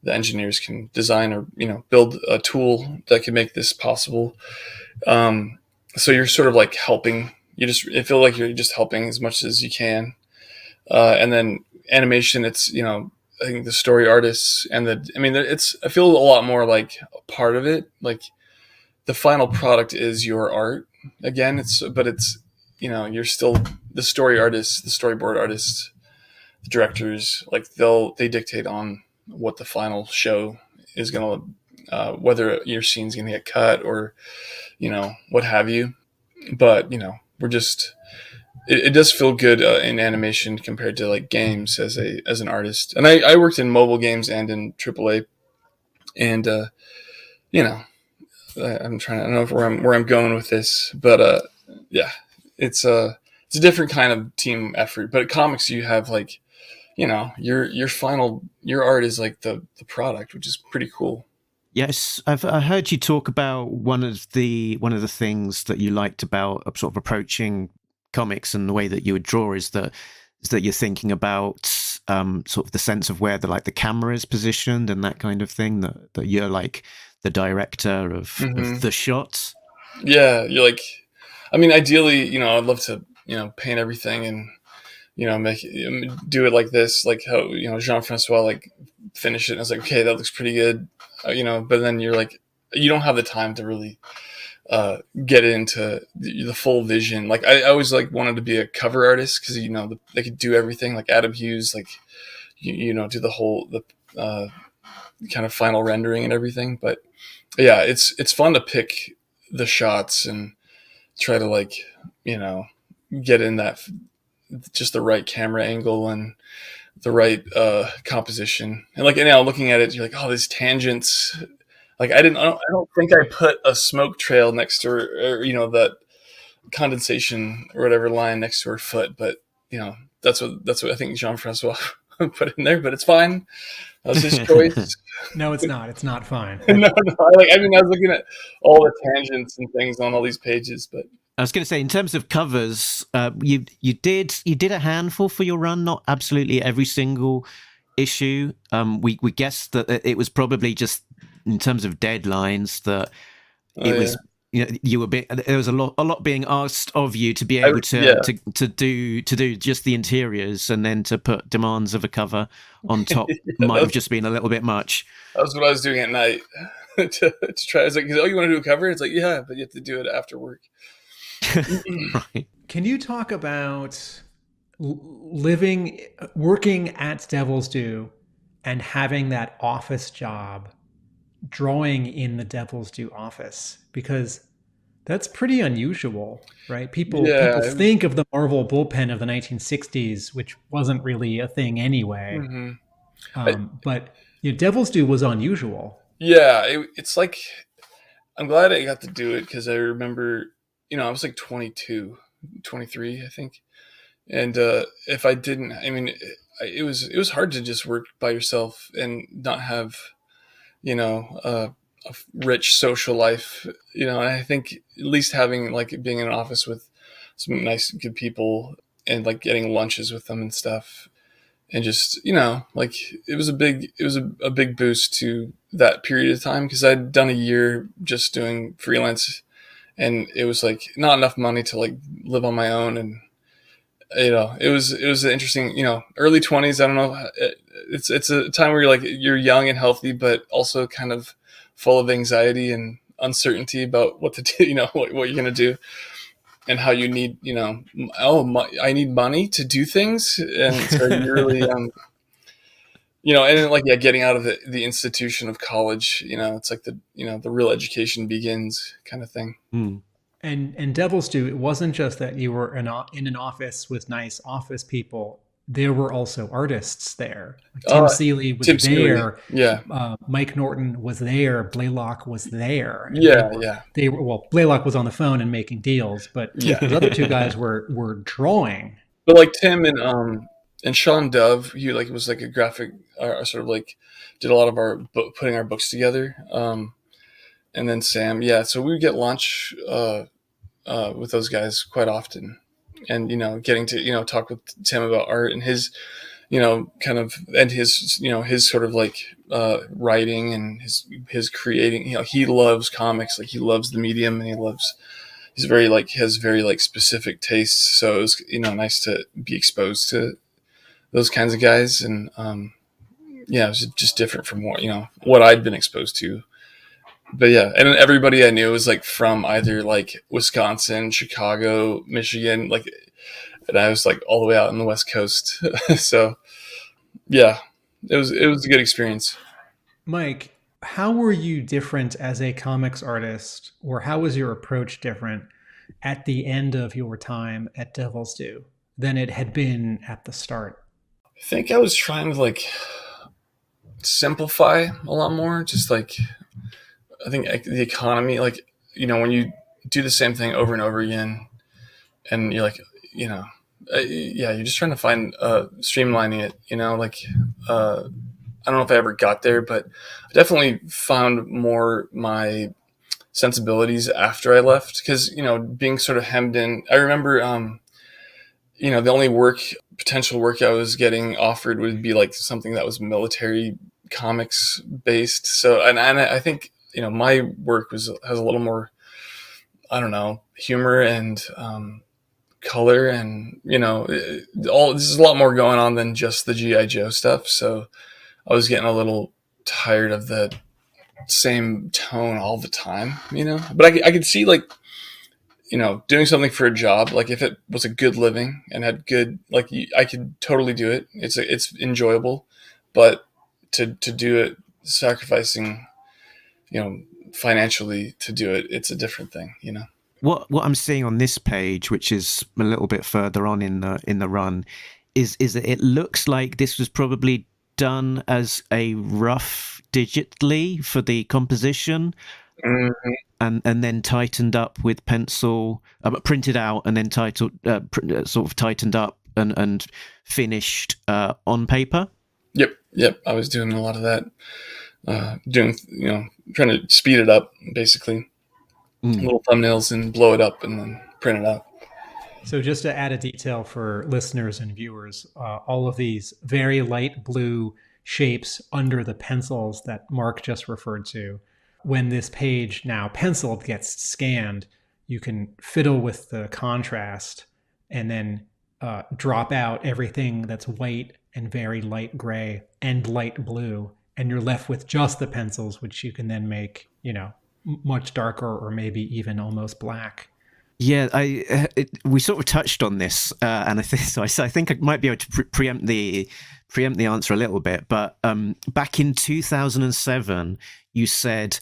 the engineers can design or, build a tool that can make this possible. So you're sort of like helping. I feel like you're just helping as much as you can. And then animation, it's, I think the story artists and I feel a lot more like a part of it. Like the final product is your art again. You're still the story artists, the storyboard artists, the directors, like they dictate on what the final show is going to, whether your scene's going to get cut or, what have you. But, we're just, it does feel good in animation compared to like games as an artist. And I worked in mobile games and in AAA, and I don't know where I'm going with this, but yeah, it's a different kind of team effort. But at comics, you have like, your art is like the product, which is pretty cool. Yes, I heard you talk about one of the things that you liked about sort of approaching comics and the way that you would draw is that you're thinking about sort of the sense of where the camera is positioned and that kind of thing, that you're like the director of the shot. Yeah, you're like, I mean, ideally, I'd love to, paint everything and, do it like this, like how, Jean-Francois like finish it. And I was like, okay, that looks pretty good. But then you're like, you don't have the time to really get into the full vision. Like I always like wanted to be a cover artist because they could do everything. Like Adam Hughes, like do the whole kind of final rendering and everything. But yeah, it's fun to pick the shots and try to like get in that just the right camera angle and the right composition. And like looking at it, you're like, oh, these tangents. Like I don't think I put a smoke trail next to her, or that condensation or whatever line next to her foot. But that's what I think Jean-Francois put in there. But it's fine. That was his choice. No, it's not. It's not fine. No. I was looking at all the tangents and things on all these pages, but. I was going to say, in terms of covers, you did a handful for your run, not absolutely every single issue. We guessed that it was probably just in terms of deadlines that was you were there was a lot being asked of you to be able to do just the interiors, and then to put demands of a cover on top might have just been a little bit much. That was what I was doing at night to try. I was like, oh, you want to do a cover? It's like, yeah, but you have to do it after work. Right. Can you talk about working at Devil's Due and having that office job, drawing in the Devil's Due office? Because that's pretty unusual, right? People think of the Marvel bullpen of the 1960s, which wasn't really a thing anyway. But Devil's Due was unusual. Yeah, it's like, I'm glad I got to do it because I remember, I was like 22, 23, I think. And if I didn't, it was hard to just work by yourself and not have, a rich social life, and I think at least having like being in an office with some nice, good people and like getting lunches with them and stuff. And just, like it was a big boost to that period of time because I'd done a year just doing freelance. And it was like not enough money to like live on my own. And, it was interesting, early 20s. I don't know. It's a time where you're young and healthy, but also kind of full of anxiety and uncertainty about what to do, what you're going to do and how you need, I need money to do things. And so you really, and then, like, yeah, getting out of the institution of college, it's like the real education begins kind of thing. Mm. And Devil's Due, it wasn't just that you were in an office with nice office people. There were also artists there. Tim Seeley was Tim Seeley, there. yeah. Mike Norton was there. Blaylock was there. And Yeah. They were well. Blaylock was on the phone and making deals, but Yeah. those other two guys were drawing. But like Tim and Sean Dove, he like was like a graphic, sort of like did a lot of our putting our books together. And then Sam, yeah. So we would get lunch with those guys quite often, and getting to talk with Tim about art and his kind of, and his his sort of like writing and his creating. He loves comics, like he loves the medium, and he's very like has very like specific tastes. So it was nice to be exposed to those kinds of guys, and yeah, it was just different from what I'd been exposed to. But yeah, and everybody I knew was like from either like Wisconsin, Chicago, Michigan, like, and I was like all the way out on the West Coast. So yeah, it was a good experience. Mike, how were you different as a comics artist, or how was your approach different at the end of your time at Devil's Due than it had been at the start? I think I was trying to like simplify a lot more, just like, I think the economy, like, when you do the same thing over and over again, and you're like, yeah, you're just trying to find streamlining it, like, I don't know if I ever got there, but I definitely found more my sensibilities after I left, because, being sort of hemmed in. I remember, the only potential work I was getting offered would be like something that was military comics based. So, and I think, my work has a little more, I don't know, humor and color, and this is a lot more going on than just the G.I. Joe stuff. So I was getting a little tired of the same tone all the time, But I could see, like, doing something for a job, like if it was a good living and had good, like, I could totally do it. It's enjoyable, but to do it sacrificing, financially to do it, it's a different thing, What I'm seeing on this page, which is a little bit further on in the run, is that it looks like this was probably done as a rough digitally for the composition, Mm-hmm. and then tightened up with pencil, printed out and then sort of tightened up and finished on paper. Yep. I was doing a lot of that, trying to speed it up, basically. Little thumbnails and blow it up and then print it out. So just to add a detail for listeners and viewers, all of these very light blue shapes under the pencils that Mark just referred to, when this page now penciled gets scanned, you can fiddle with the contrast and then drop out everything that's white and very light gray and light blue, and you're left with just the pencils, which you can then make, much darker or maybe even almost black. Yeah, we sort of touched on this, and I think I might be able to preempt the answer a little bit. But back in 2007, you said,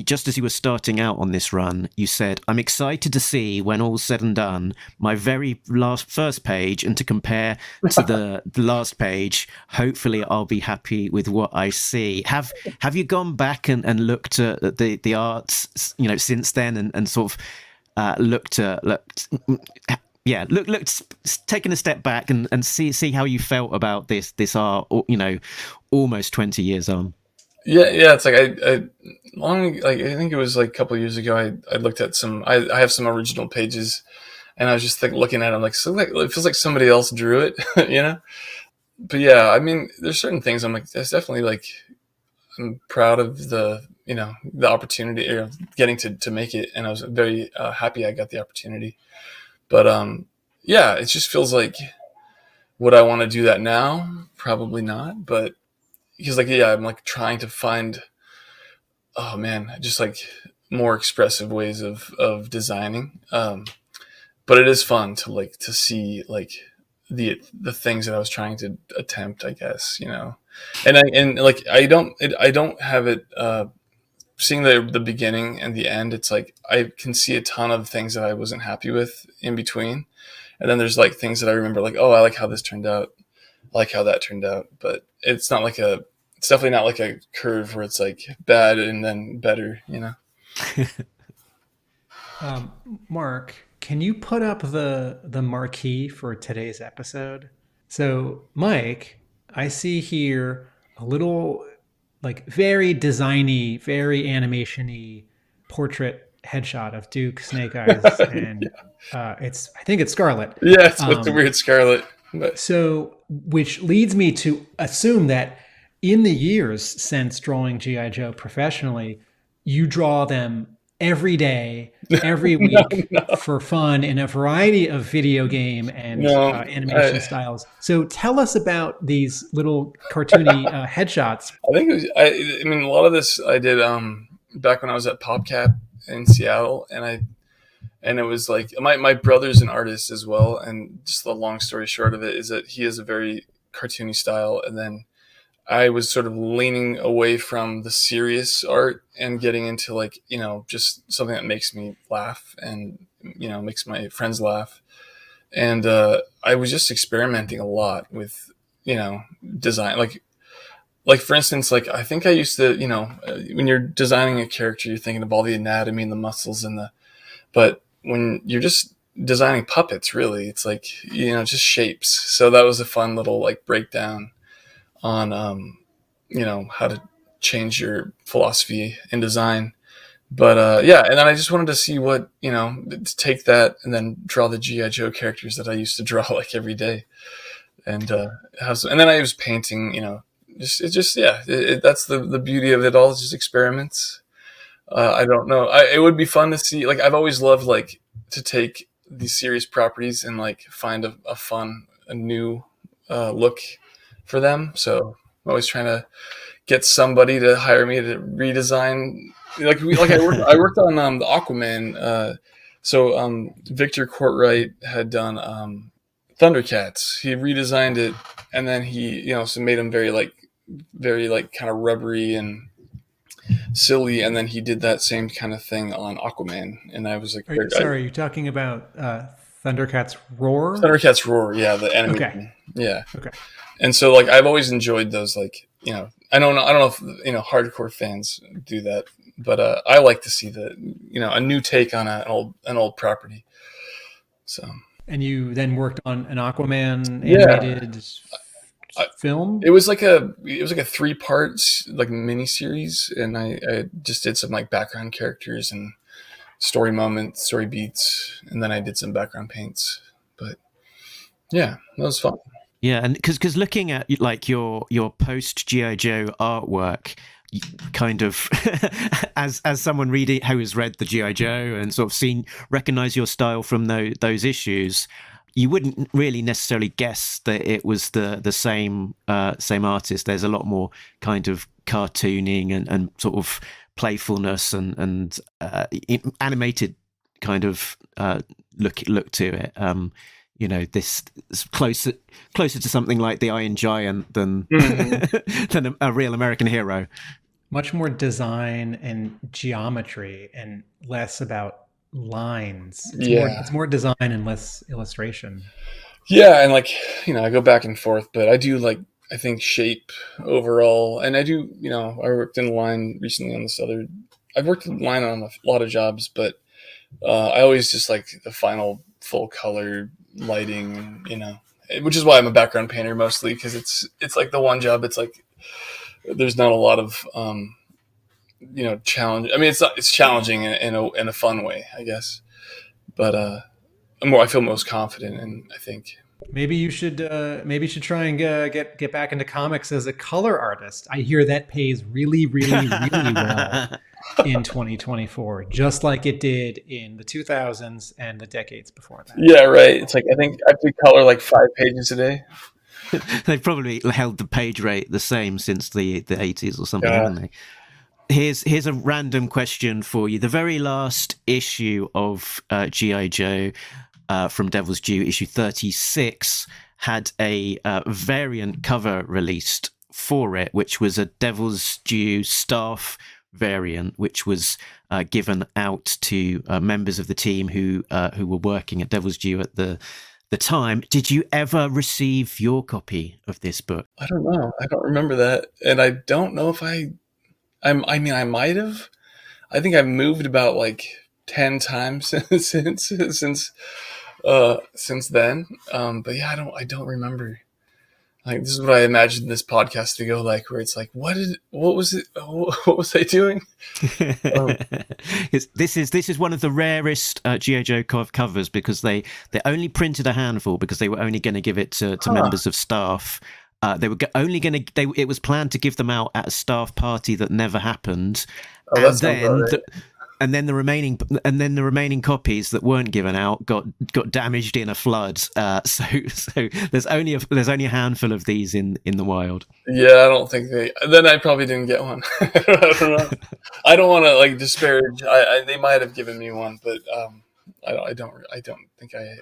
just as you were starting out on this run, you said, "I'm excited to see, when all's said and done, my very first page, and to compare to the last page. Hopefully, I'll be happy with what I see." Have you gone back and looked at the arts, since then, and sort of taking a step back and see how you felt about this art, almost 20 years on? Yeah. It's like I think it was like a couple of years ago. I looked at I have some original pages, and I was just looking at them like, so like, it feels like somebody else drew it, But yeah, I mean, there's certain things I'm like, that's definitely like, I'm proud of the opportunity, or getting to make it, and I was very happy I got the opportunity. But yeah, it just feels like, would I want to do that now? Probably not, but because I'm like trying to find, oh man, just like more expressive ways of designing. But it is fun to see like the things that I was trying to attempt, I guess, And I don't have it. Seeing the beginning and the end, it's like I can see a ton of things that I wasn't happy with in between, and then there's like things that I remember, like, oh, I like how this turned out, I like how that turned out, but it's definitely not like a curve where it's like bad and then better, you know. Mark, can you put up the marquee for today's episode? So, Mike, I see here a little like very designy, very animation-y portrait headshot of Duke Snake Eyes, and I think it's Scarlet. Yeah, it's with the weird Scarlet. But So, which leads me to assume that in the years since drawing G.I. Joe professionally, you draw them every day, every week for fun in a variety of video game and animation styles. So tell us about these little cartoony headshots. I think it was, I mean, a lot of this I did back when I was at PopCap in Seattle, and it was like my brother's an artist as well, and just the long story short of it is that he has a very cartoony style, and then I was sort of leaning away from the serious art and getting into like, you know, just something that makes me laugh and, you know, makes my friends laugh. And I was just experimenting a lot with, you know, design. Like for instance, like I think I used to, you know, when you're designing a character, you're thinking of all the anatomy and the muscles but when you're just designing puppets, really, it's like, you know, just shapes. So that was a fun little like breakdown on you know, how to change your philosophy in design. But yeah, and then I just wanted to see what, you know, to take that and then draw the G.I. Joe characters that I used to draw like every day, and and then I was painting, you know, that's the beauty of it all, is just experiments. I don't know, it would be fun to see, like I've always loved like to take these serious properties and like find a new look for them. So I'm always trying to get somebody to hire me to redesign. I worked on the Aquaman. So Victor Courtwright had done Thundercats. He redesigned it, and then he, you know, so made him very kind of rubbery and silly. And then he did that same kind of thing on Aquaman. And I was like, are you talking about Thundercats Roar? Thundercats Roar, yeah, the anime. Okay. Yeah. Okay. And so like I've always enjoyed those, like, you know, I don't know if, you know, hardcore fans do that, but I like to see a new take on an old property. So. And you then worked on an Aquaman animated film? It was like a 3-part like mini series, and I just did some like background characters and story moments, story beats, and then I did some background paints. But yeah, that was fun. Yeah, and because looking at like your post G.I. Joe artwork, kind of as someone reading who has read the G.I. Joe and sort of recognize your style from those issues, you wouldn't really necessarily guess that it was the same artist. There's a lot more kind of cartooning and sort of playfulness and animated kind of look to it. You know, this is closer to something like the Iron Giant than than a real American hero. Much more design and geometry and less about lines. It's more design and less illustration. Yeah, and like, you know, I go back and forth, but I do like, I think, shape overall. And I do, you know, I worked in line recently on I've worked in line on a lot of jobs, but I always just like the final full color lighting, you know, which is why I'm a background painter mostly, because it's like the one job, it's like there's not a lot of you know, challenge. I mean, it's challenging in a fun way, I guess, but I feel most confident in, I think. Maybe you should try and get back into comics as a color artist. I hear that pays really, really, really well in 2024, just like it did in the 2000s and the decades before that. Yeah, right. It's like, I think I have to color like 5 pages a day. They've probably held the page rate the same since the 80s or something, haven't they? Here's a random question for you. The very last issue of G.I. Joe from Devil's Due, issue 36, had a variant cover released for it, which was a Devil's Due staff variant, which was given out to members of the team who were working at Devil's Due at the time. Did you ever receive your copy of this book? I don't know. I don't remember that, and I don't know if I mean, I might have. I think I've moved about like 10 times since then. But yeah, I don't remember. Like, this is what I imagined this podcast to go like, where it's like, what was I doing? This is one of the rarest G.I. Joe covers, because they only printed a handful because they were only going to give it to members of staff. They were only going to. It was planned to give them out at a staff party that never happened, and then the remaining copies that weren't given out got damaged in a flood. So there's only a handful of these in the wild. Yeah, I don't think then I probably didn't get one. I don't know. I don't want to like disparage. They might have given me one, but I don't think I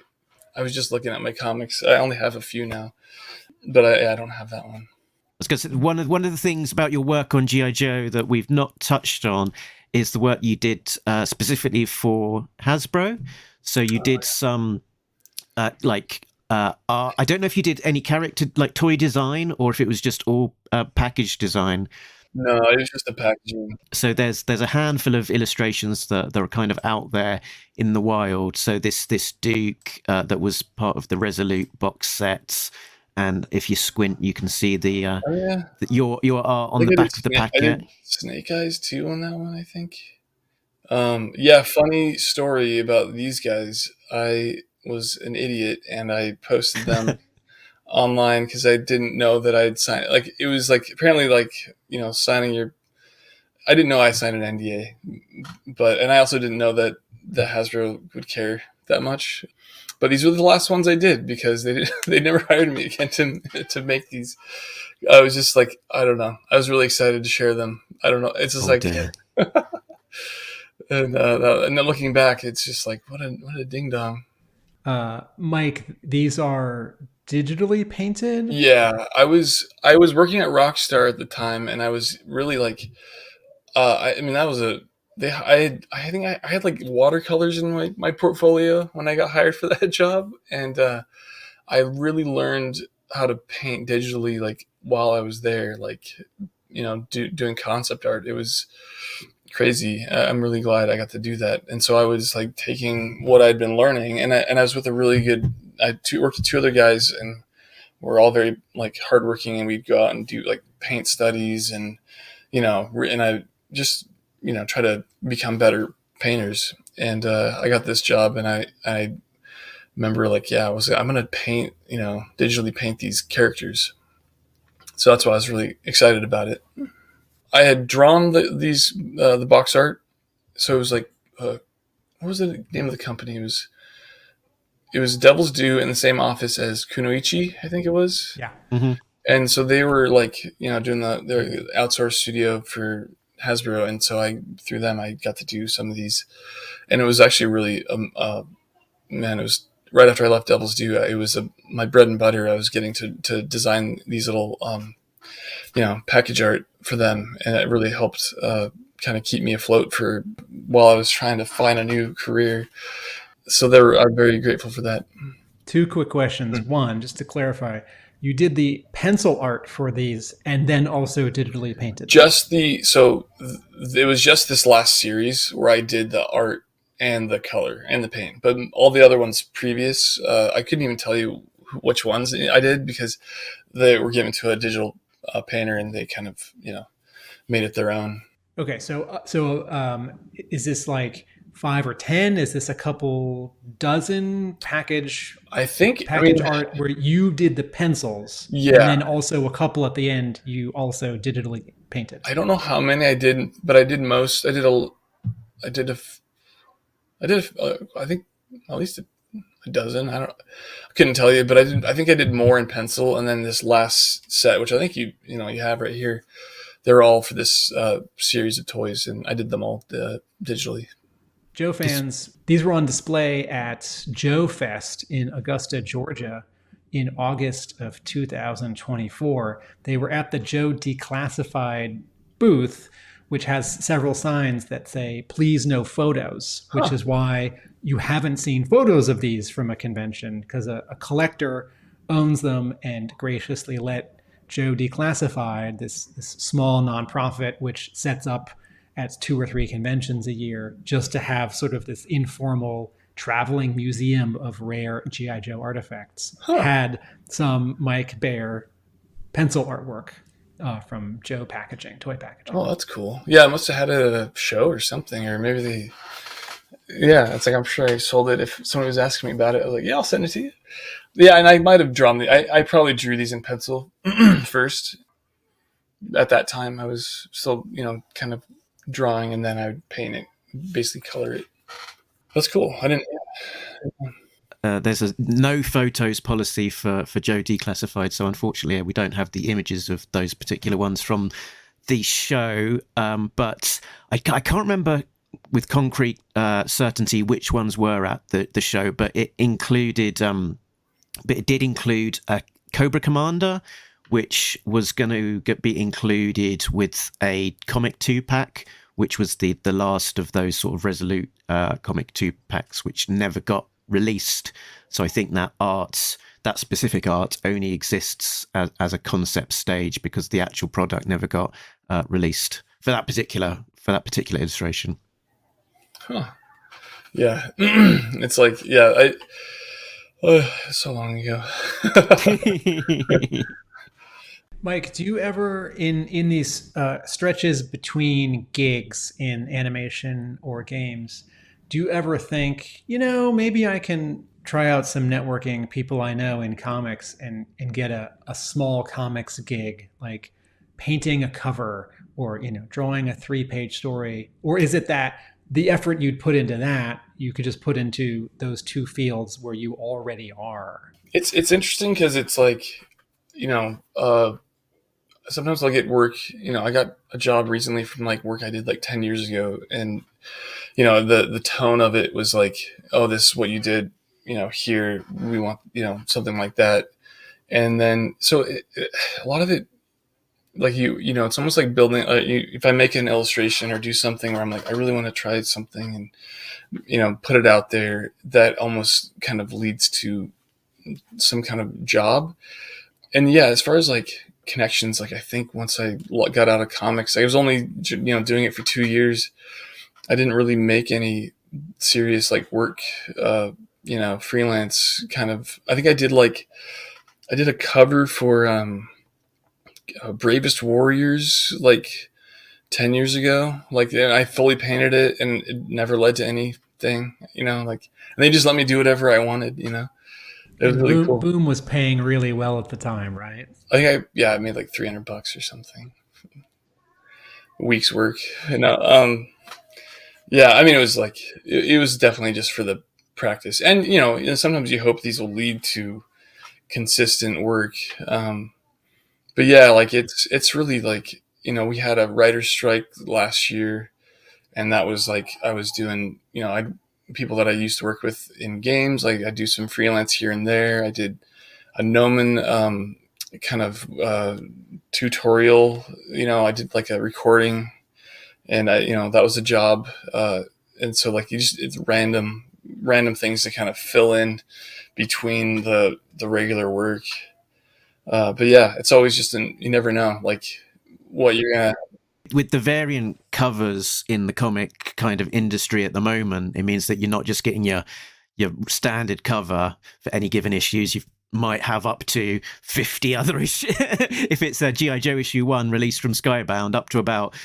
was just looking at my comics. I only have a few now, but I don't have that one. Because one of the things about your work on G.I. Joe that we've not touched on is the work you did specifically for Hasbro. So you did some I don't know if you did any character like toy design, or if it was just all package design. No, it was just the packaging. So there's a handful of illustrations that are kind of out there in the wild. So this Duke that was part of the Resolute box sets. And if you squint, you can see your art on the back of the packet. I did Snake Eyes too on that one, I think. Yeah, funny story about these guys. I was an idiot and I posted them online because I didn't know that I'd signed. Like, it was like apparently like, you know, signing your. I didn't know I signed an NDA, and I also didn't know that Hasbro would care that much. But these were the last ones I did because they never hired me again to make these. I was just like, I don't know. I was really excited to share them. I don't know. It's just and then looking back, it's just like, what a ding dong. Mike, these are digitally painted? Yeah, I was working at Rockstar at the time, and I was really like, I mean, that was I think I had like watercolors in my portfolio when I got hired for that job, and I really learned how to paint digitally like while I was there, like, you know, doing concept art. It was crazy. I'm really glad I got to do that. And so I was like taking what I'd been learning, and I was with a really good. I worked with two other guys, and we're all very like hardworking, and we'd go out and do like paint studies, and you know, and I just, you know, try to become better painters. And I got this job, and I remember like, yeah, I'm gonna paint, you know, digitally paint these characters. So that's why I was really excited about it. I had drawn the box art, so it was like, what was the name of the company? It was Devil's Due in the same office as Kunoichi, I think it was. Yeah. Mm-hmm. And so they were like, you know, doing their outsourced studio for Hasbro, and so through them I got to do some of these, and it was actually really man, it was right after I left Devil's Due. It was my bread and butter. I was getting to design these little you know, package art for them, and it really helped kind of keep me afloat while I was trying to find a new career. So I'm very grateful for that. Two quick questions. One, just to clarify, you did the pencil art for these and then also digitally painted. It was just this last series where I did the art and the color and the paint, but all the other ones previous, I couldn't even tell you which ones I did because they were given to a digital painter, and they kind of, you know, made it their own. Okay, so is this like 5 or 10? Is this a couple dozen package? I think art where you did the pencils, yeah, and then also a couple at the end you also digitally painted. I don't know how many I did, but I did most. I think at least a dozen. I couldn't tell you, but I think I did more in pencil, and then this last set, which I think you have right here, they're all for this series of toys, and I did them all digitally. Joe fans, these were on display at Joe Fest in Augusta, Georgia in August of 2024. They were at the Joe Declassified booth, which has several signs that say, please no photos, which is why you haven't seen photos of these from a convention, because a collector owns them and graciously let Joe Declassified, this small nonprofit, which sets up at 2 or 3 conventions a year, just to have sort of this informal traveling museum of rare G.I. Joe artifacts, had some Mike Baer pencil artwork from Joe packaging, toy packaging. Oh, that's cool. Yeah, I must have had it at a show or something, or maybe they. Yeah, it's like I'm sure I sold it. If somebody was asking me about it, I was like, "Yeah, I'll send it to you." Yeah, and I might have drawn I probably drew these in pencil first. At that time, I was still, kind of drawing, and then I would paint it, basically color it. That's cool. I didn't. There's a no photos policy for Joe Declassified, so unfortunately we don't have the images of those particular ones from the show. But I can't remember with concrete certainty which ones were at the show, but it did include a Cobra Commander, which was going to be included with a comic 2-pack, which was the last of those sort of Resolute comic 2-packs, which never got released. So I think that specific art only exists as a concept stage, because the actual product never got released for that particular illustration. Huh. Yeah. It's like, so long ago. Mike, do you ever, in these stretches between gigs in animation or games, do you ever think, maybe I can try out some networking people I know in comics and get a small comics gig, like painting a cover or, drawing a 3-page story? Or is it that the effort you'd put into that, you could just put into those 2 fields where you already are? It's interesting because it's like, sometimes I'll get work, I got a job recently from like work I did like 10 years ago. And, the tone of it was like, oh, this is what you did, here we want, something like that. And then, so a lot of it, like it's almost like building, if I make an illustration or do something where I'm like, I really want to try something and, put it out there, that almost kind of leads to some kind of job. And yeah, as far as like connections, like I think once I got out of comics, I was only, doing it for 2 years. I didn't really make any serious like work, freelance kind of. I think I did a cover for Bravest Warriors like 10 years ago. Like, and I fully painted it and it never led to anything, and they just let me do whatever I wanted, It was really cool. Boom was paying really well at the time, right? I think I made like $300 or something. A week's work. Yeah, I mean, it was like, it was definitely just for the practice. And, sometimes you hope these will lead to consistent work. But yeah, like it's really like, we had a writer's strike last year, and that was like, I was doing, people that I used to work with in games, like I do some freelance here and there. I did a Gnomon kind of tutorial, I did like a recording, and that was a job. And so like it's random things to kind of fill in between the regular work. But yeah, it's always just you never know like what you're gonna. With the variant covers in the comic kind of industry at the moment, it means that you're not just getting your standard cover for any given issues. You might have up to 50 other issues. If it's a G.I. Joe issue 1 released from Skybound, up to about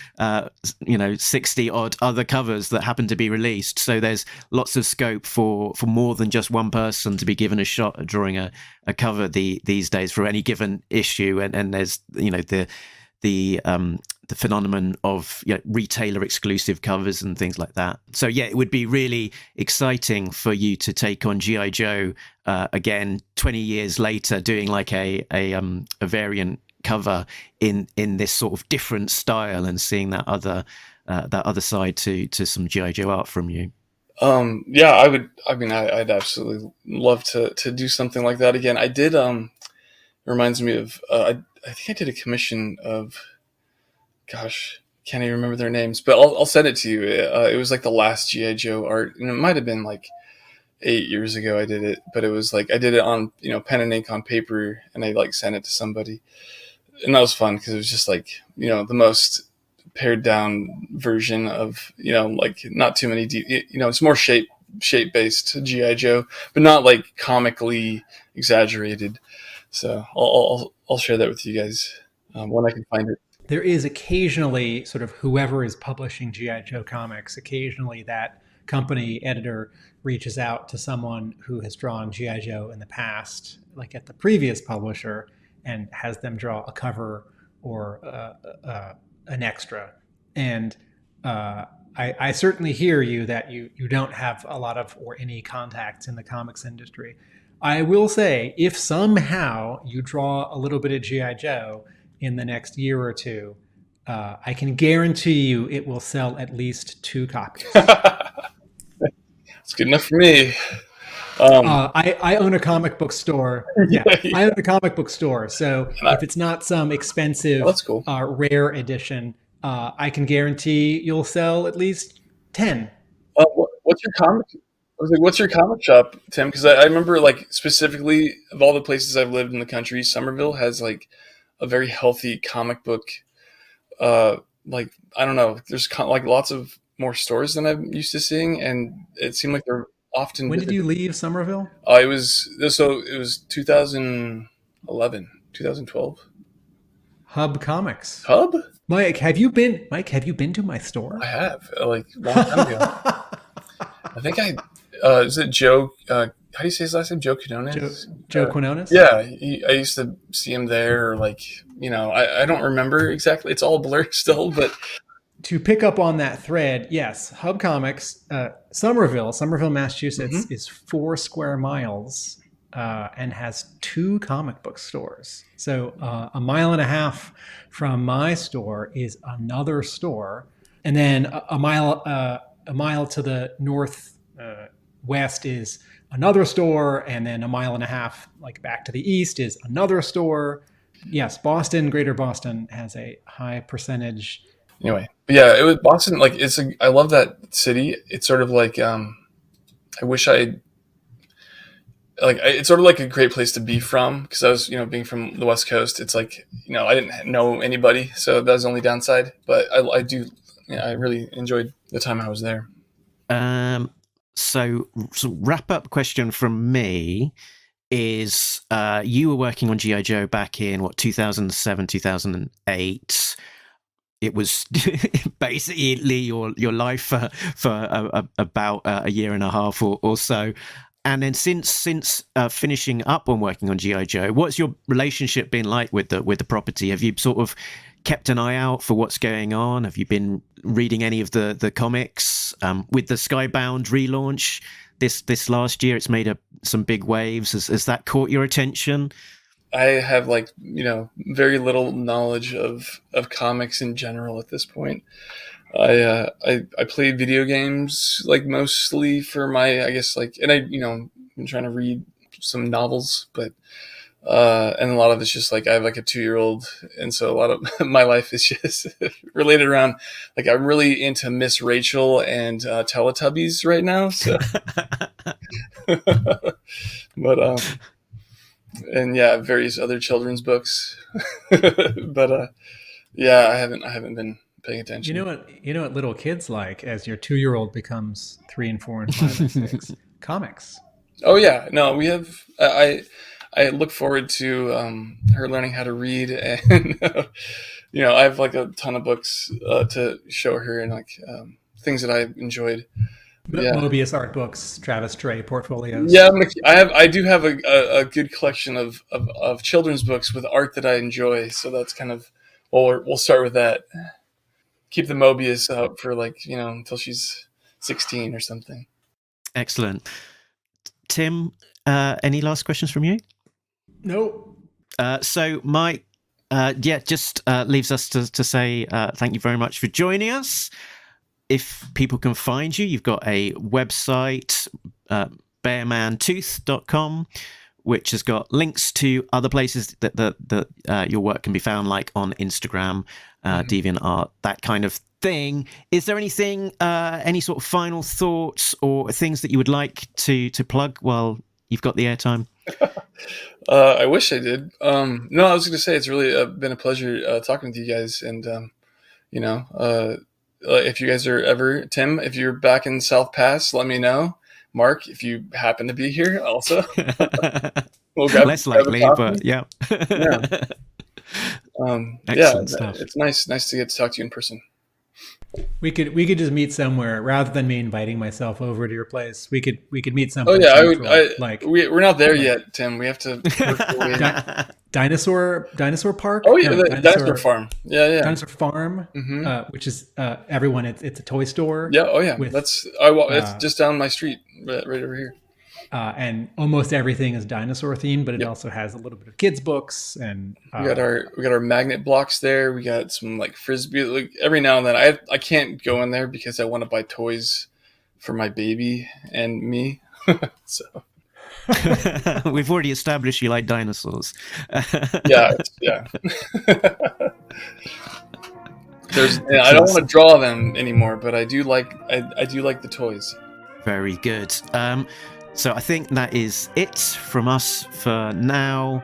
60 odd other covers that happen to be released. So there's lots of scope for more than just one person to be given a shot at drawing a cover these days for any given issue. And there's the phenomenon of retailer exclusive covers and things like that. So yeah, it would be really exciting for you to take on G.I. Joe again 20 years later, doing like a variant cover in this sort of different style, and seeing that other side to some G.I. Joe art from you. Yeah, I would. I mean, I'd absolutely love to do something like that again. I did. Reminds me of. I think I did a commission of. Gosh, can't even remember their names, but I'll send it to you. It was like the last GI Joe art, and it might have been like 8 years ago I did it, but it was like I did it on pen and ink on paper, and I like sent it to somebody, and that was fun because it was just like the most pared down version of like not too many it's more shape based GI Joe, but not like comically exaggerated. So I'll share that with you guys when I can find it. There is occasionally sort of whoever is publishing GI Joe comics, occasionally that company editor reaches out to someone who has drawn GI Joe in the past, like at the previous publisher, and has them draw a cover or an extra. And I certainly hear you that you don't have a lot of or any contacts in the comics industry. I will say, if somehow you draw a little bit of GI Joe in the next year or two, I can guarantee you it will sell at least 2 copies. It's good enough for me. I own a comic book store. Yeah, I own a comic book store. So if it's not some expensive, that's cool. Rare edition, I can guarantee you'll sell at least 10. What's your comic? I was like, what's your comic shop, Tim? Because I remember, like, specifically of all the places I've lived in the country, Somerville has like a very healthy comic book. Like, I don't know, there's like lots of more stores than I'm used to seeing, and it seemed like they're often. When did you leave Somerville? It was 2011, 2012. Hub Comics. Hub? Mike, have you been to my store? I have, like, a long time ago. I think is it Joe? How do you say his last name? Joe Quinones? Joe Quinones? Yeah, I used to see him there. Or like, I don't remember exactly. It's all blurred still, but to pick up on that thread, yes, Hub Comics, Somerville, Massachusetts, is 4 square miles and has 2 comic book stores. So a mile and a half from my store is another store, and then a mile to the north west is another store, and then a mile and a half like back to the east is another store. Yes, Greater Boston has a high percentage. Anyway, but yeah, it was Boston. Like, I love that city. It's sort of like I wish it's sort of like a great place to be from, because I was being from the West Coast. It's like I didn't know anybody, so that was the only downside. But I do I really enjoyed the time I was there. So wrap up question from me is you were working on G.I. Joe back in 2007, 2008. It was basically your life for about a year and a half or so. And then since finishing up on working on G.I. Joe, what's your relationship been like with the property? Have you sort of kept an eye out for what's going on? Have you been reading any of the comics? With the Skybound relaunch this last year, it's made some big waves. Has that caught your attention? I have very little knowledge of comics in general at this point. I played video games mostly for my, I guess, and I'm trying to read some novels, but and a lot of it's just I have a 2-year-old, and so a lot of my life is just related around I'm really into Miss Rachel and Teletubbies right now. So, but and yeah, various other children's books, but yeah, I haven't been paying attention. You know what little kids like as your 2-year-old becomes 3 and 4 and 5 and 6? Comics. Oh yeah, no, we have. I look forward to her learning how to read, and I have a ton of books to show her, and things that I enjoyed. Yeah. Mobius art books, Travis Trey portfolios. Yeah, I do have a good collection of children's books with art that I enjoy. So that's kind of we'll start with that. Keep the Mobius out for until she's 16 or something. Excellent. Tim, any last questions from you? Nope. So Mike, just leaves us to say thank you very much for joining us. if people can find you, you've got a website, bearmantooth.com, which has got links to other places that your work can be found, like on Instagram, DeviantArt, that kind of thing. Is there anything, any sort of final thoughts or things that you would like to plug while you've got the airtime? I wish I did. No, I was going to say it's really been a pleasure talking with you guys, and if you guys are ever, Tim, if you're back in South Pass, let me know. Mark, if you happen to be here, also, we'll grab less likely, but yeah. Excellent stuff. It's nice to get to talk to you in person. We could just meet somewhere rather than me inviting myself over to your place. We could meet somewhere. Oh yeah, we're not there yet, Tim. We have to Dinosaur Park. Oh yeah, Dinosaur Farm. Yeah. Dinosaur Farm, which is everyone. It's a toy store. Yeah. Oh yeah. It's just down my street, right over here. And almost everything is dinosaur themed, but it also has a little bit of kids books, and we got our magnet blocks there. We got some like frisbee. Like every now and then, I can't go in there because I want to buy toys for my baby and me. So we've already established you like dinosaurs. yeah. I don't want to draw them anymore, but I do like the toys. Very good. So I think that is it from us for now.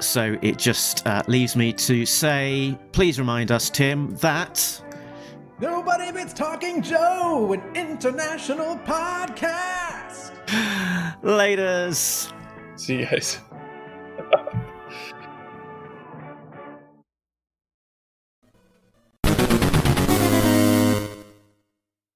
So it just leaves me to say, please remind us, Tim, that Nobody Beats Talking Joe, an international podcast. Laters. See you guys.